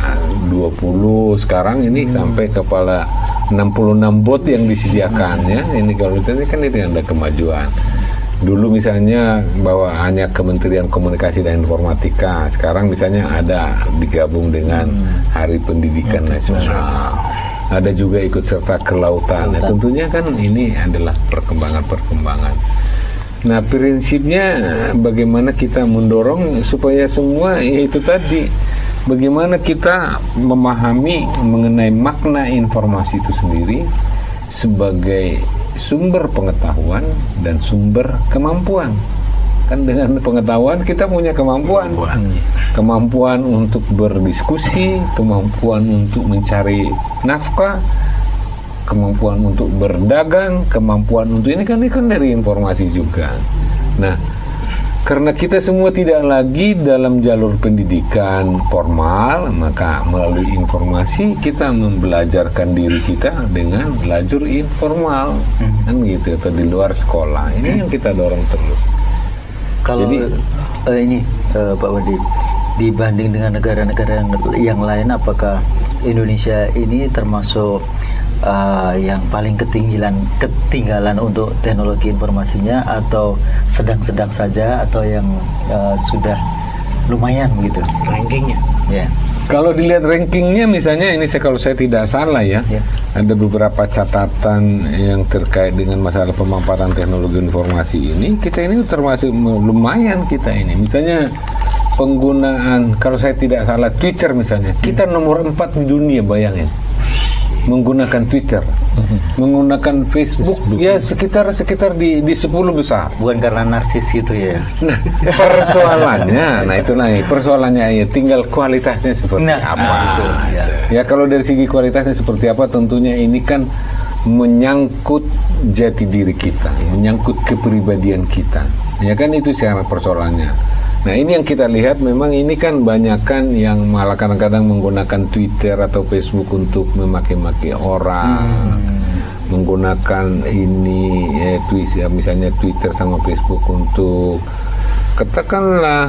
20, sekarang ini sampai kepala 66 bot yang disediakan ya. Ini kalau ini kan itu ada kemajuan. Dulu misalnya bahwa hanya Kementerian Komunikasi dan Informatika, sekarang misalnya ada digabung dengan Hari Pendidikan Nasional. Ada juga ikut serta kelautan. Nah, tentunya kan ini adalah perkembangan-perkembangan. Nah, prinsipnya bagaimana kita mendorong supaya semua itu tadi, bagaimana kita memahami mengenai makna informasi itu sendiri sebagai sumber pengetahuan dan sumber kemampuan. Kan dengan pengetahuan kita punya kemampuan untuk berdiskusi, kemampuan untuk mencari nafkah, kemampuan untuk berdagang, kemampuan untuk ini kan dari informasi juga. Nah, Karena kita semua tidak lagi dalam jalur pendidikan formal, maka melalui informasi kita membelajarkan diri kita dengan lajur informal, kan gitu, atau di luar sekolah. Ini yang kita dorong terus. Kalau ini Pak Wadi, dibanding dengan negara-negara yang lain, apakah Indonesia ini termasuk yang paling ketinggalan untuk teknologi informasinya, atau sedang-sedang saja, atau yang sudah lumayan begitu rankingnya? Ya. Kalau dilihat rankingnya, misalnya ini kalau saya tidak salah ya, ada beberapa catatan yang terkait dengan masalah pemaparan teknologi informasi ini. Kita ini termasuk lumayan kita ini. Misalnya penggunaan, kalau saya tidak salah Twitter misalnya, kita nomor 4 di dunia, bayangin. Menggunakan Twitter, menggunakan Facebook, ya sekitar di 10 besar. Bukan karena narsis gitu ya. Nah, persoalannya ya tinggal kualitasnya seperti apa. Itu, ya kalau dari segi kualitasnya seperti apa, tentunya ini kan menyangkut jati diri kita, menyangkut kepribadian kita. Ya kan, itu sekarang persoalannya. Nah, ini yang kita lihat, memang ini kan banyakan yang malah kadang-kadang menggunakan Twitter atau Facebook untuk memaki-maki orang, menggunakan ini misalnya Twitter sama Facebook untuk katakanlah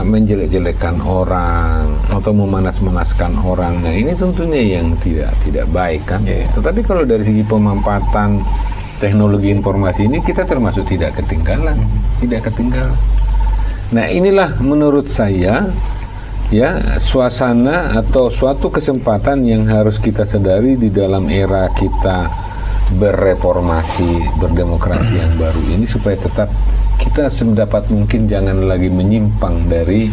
menjelek-jelekan orang atau memanas-manaskan orang. Nah, ini tentunya yang tidak baik kan. Tetapi kalau dari segi pemanfaatan teknologi informasi ini, kita termasuk tidak ketinggalan. Nah, inilah menurut saya ya suasana atau suatu kesempatan yang harus kita sadari di dalam era kita berreformasi, berdemokrasi yang baru ini, supaya tetap kita sedapat mungkin jangan lagi menyimpang dari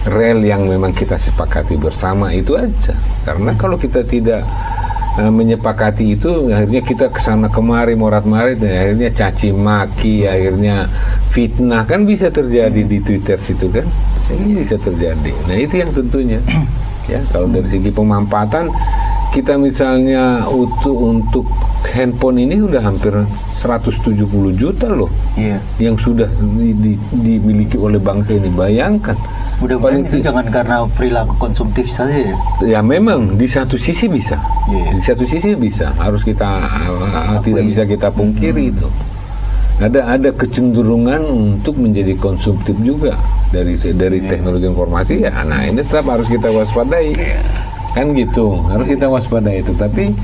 rel yang memang kita sepakati bersama, itu aja. Karena kalau kita tidak menyepakati itu, akhirnya kita kesana kemari morat-marit, akhirnya caci maki, akhirnya fitnah, kan bisa terjadi di Twitter situ kan, ini bisa terjadi. Nah, itu yang tentunya ya, kalau dari segi pemanfaatan kita misalnya untuk handphone ini udah hampir 170 juta loh, yang sudah dimiliki oleh bangsa ini. Bayangkan. Mudah-mudahan itu jangan karena perilaku konsumtif saja ya. Ya memang di satu sisi bisa, di satu sisi bisa, harus kita tidak bisa kita pungkiri itu. Ada kecenderungan untuk menjadi konsumtif juga dari teknologi informasi ya. Nah, ini tetap harus kita waspadai, kan gitu, harus kita waspadai itu. Tapi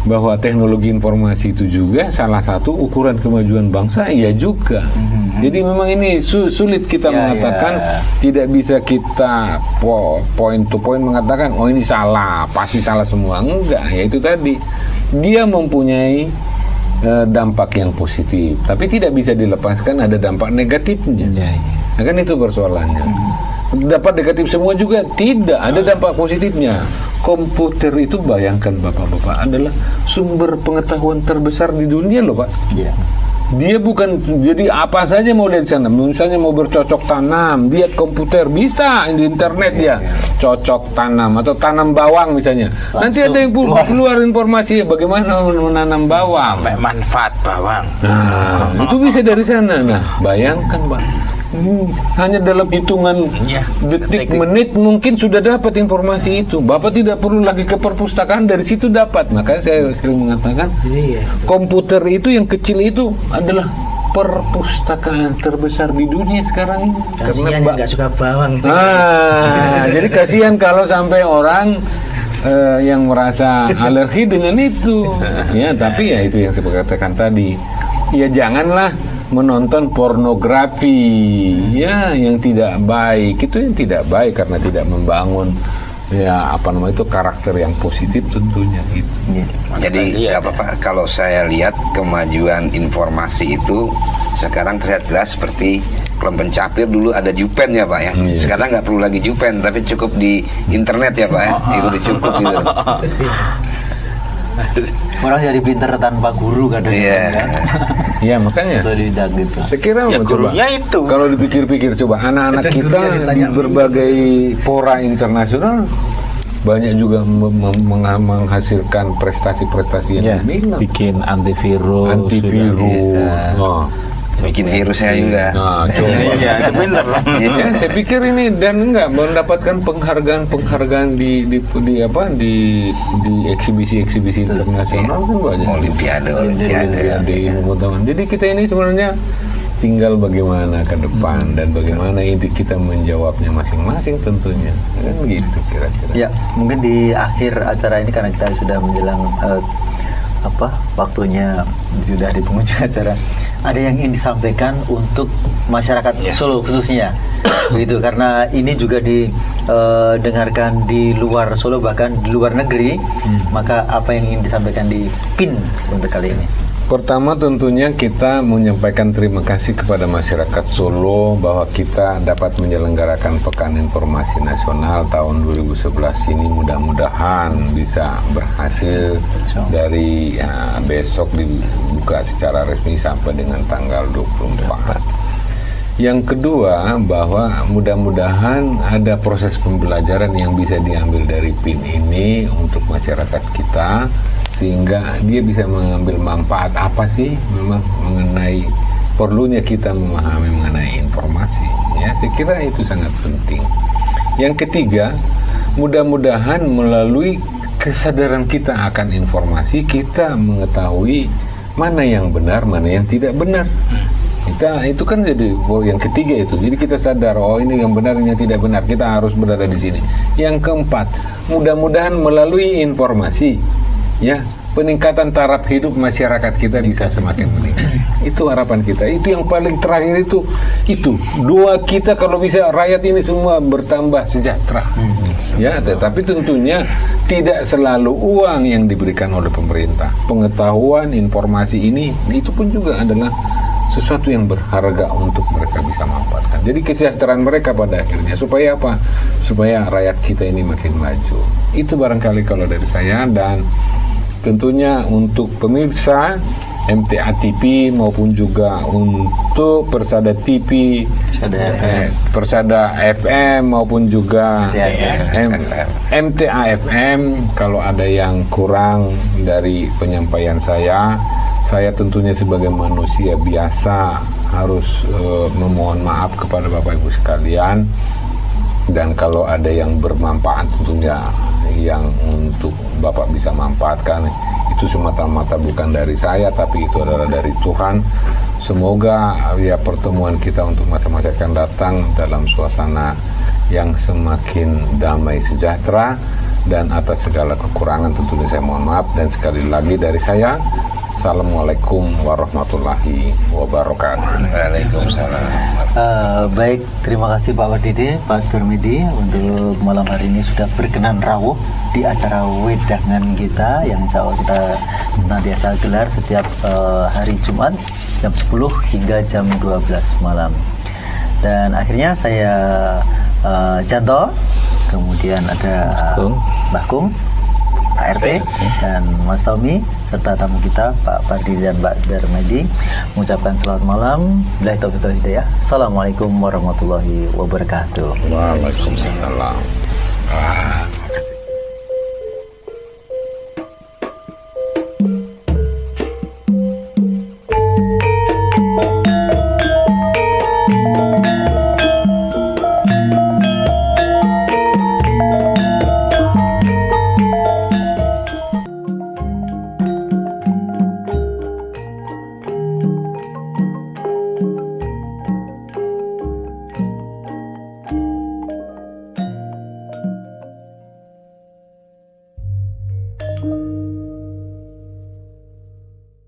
bahwa teknologi informasi itu juga salah satu ukuran kemajuan bangsa, iya juga. Jadi memang ini sulit kita mengatakan, tidak bisa kita point to point mengatakan oh ini salah, pasti salah semua. Enggak, ya itu tadi, dia mempunyai dampak yang positif, tapi tidak bisa dilepaskan ada dampak negatifnya. Nah, kan itu persoalannya. Dapat negatif semua juga tidak, ada dampak positifnya. Komputer itu, bayangkan bapak-bapak, adalah sumber pengetahuan terbesar di dunia loh Pak. Dia bukan, jadi apa saja mau lihat di sana, misalnya mau bercocok tanam, lihat komputer, bisa di internet dia cocok tanam atau tanam bawang misalnya. Nanti ada yang keluar informasi bagaimana menanam bawang, sampai manfaat bawang. Nah, itu bisa dari sana. Nah, bayangkan Pak, hanya dalam hitungan detik, menit mungkin sudah dapat informasi itu. Bapak tidak perlu lagi ke perpustakaan, dari situ dapat. Makanya saya sering mengatakan komputer itu yang kecil itu adalah perpustakaan terbesar di dunia sekarang ini. Kasian karena nggak suka bawang. Jadi kasihan kalau sampai orang yang merasa alergi dengan itu. Ya, tapi ya itu yang saya katakan tadi. Ya janganlah menonton pornografi ya yang tidak baik. Itu yang tidak baik karena tidak membangun itu karakter yang positif tentunya gitu. Jadi apa kalau saya lihat kemajuan informasi itu sekarang terlihat jelas seperti kalau pencapir dulu ada Jupen ya Pak ya. Sekarang nggak perlu lagi Jupen, tapi cukup di internet ya Pak ya. Itu cukup gitu. Orang jadi pintar tanpa guru kadang-kadang. Iya, makanya. Gitu. Saya kira gurunya itu. Kalau dipikir-pikir coba anak-anak kita di berbagai fora internasional banyak juga menghasilkan prestasi-prestasi yang bikin antivirus. bikin virusnya juga. Nah, coba. Iya, itu benar. Ya, saya pikir ini dan enggak mendapatkan penghargaan di eksibisi internasional kan banyak. Olimpiade. Jadi kita ini sebenarnya tinggal bagaimana ke depan dan bagaimana inti kita menjawabnya masing-masing tentunya kan gitu kira-kira. Ya mungkin di akhir acara ini karena kita sudah menjelang waktunya sudah di penghujung acara, ada yang ingin disampaikan untuk masyarakat Solo khususnya begitu, karena ini juga didengarkan di luar Solo bahkan di luar negeri. Maka apa yang ingin disampaikan di PIN untuk kali ini? Pertama tentunya kita menyampaikan terima kasih kepada masyarakat Solo bahwa kita dapat menyelenggarakan Pekan Informasi Nasional tahun 2011 ini, mudah-mudahan bisa berhasil dari besok dibuka secara resmi sampai dengan tanggal 24. Yang kedua bahwa mudah-mudahan ada proses pembelajaran yang bisa diambil dari PIN ini untuk masyarakat kita, sehingga dia bisa mengambil manfaat apa sih memang mengenai perlunya kita memahami mengenai informasi. Ya, saya kira itu sangat penting. Yang ketiga, mudah-mudahan melalui kesadaran kita akan informasi, kita mengetahui mana yang benar, mana yang tidak benar. Kita itu kan jadi yang ketiga itu. Jadi kita sadar ini yang benar, ini yang tidak benar. Kita harus berada di sini. Yang keempat, mudah-mudahan melalui informasi, ya, peningkatan taraf hidup masyarakat kita bisa semakin meningkat. Itu harapan kita. Itu yang paling terakhir itu doa kita kalau bisa rakyat ini semua bertambah sejahtera. Ya, tetapi tentunya tidak selalu uang yang diberikan oleh pemerintah. Pengetahuan, informasi ini itu pun juga adalah sesuatu yang berharga untuk mereka bisa manfaatkan. Jadi kesejahteraan mereka pada akhirnya supaya apa? Supaya rakyat kita ini makin maju. Itu barangkali kalau dari saya. Dan tentunya untuk pemirsa MTA TV maupun juga untuk Persada TV, Persada FM maupun juga MTA FM, kalau ada yang kurang dari penyampaian saya tentunya sebagai manusia biasa harus memohon maaf kepada Bapak Ibu sekalian. Dan kalau ada yang bermanfaat tentunya yang untuk Bapak bisa manfaatkan, itu semata-mata bukan dari saya, tapi itu adalah dari Tuhan. Semoga ya pertemuan kita untuk masa-masa akan datang dalam suasana yang semakin damai sejahtera, dan atas segala kekurangan tentunya saya mohon maaf. Dan sekali lagi dari saya, Assalamualaikum warahmatullahi wabarakatuh. Waalaikumsalam. Baik, terima kasih Pak Wardidi, Pak Darmedi untuk malam hari ini sudah berkenan rawuh di acara wedangan kita yang insya Allah kita senantiasa gelar setiap hari Jumat jam 10 hingga jam 12 malam. Dan akhirnya saya Janto, kemudian ada Mbah Kung, Pak RT, dan Mas Tommy, serta tamu kita Pak Pardi dan Pak Darmedi mengucapkan selamat malam. Billahi taufiq wal hidayah. Assalamualaikum warahmatullahi wabarakatuh. Waalaikumsalam.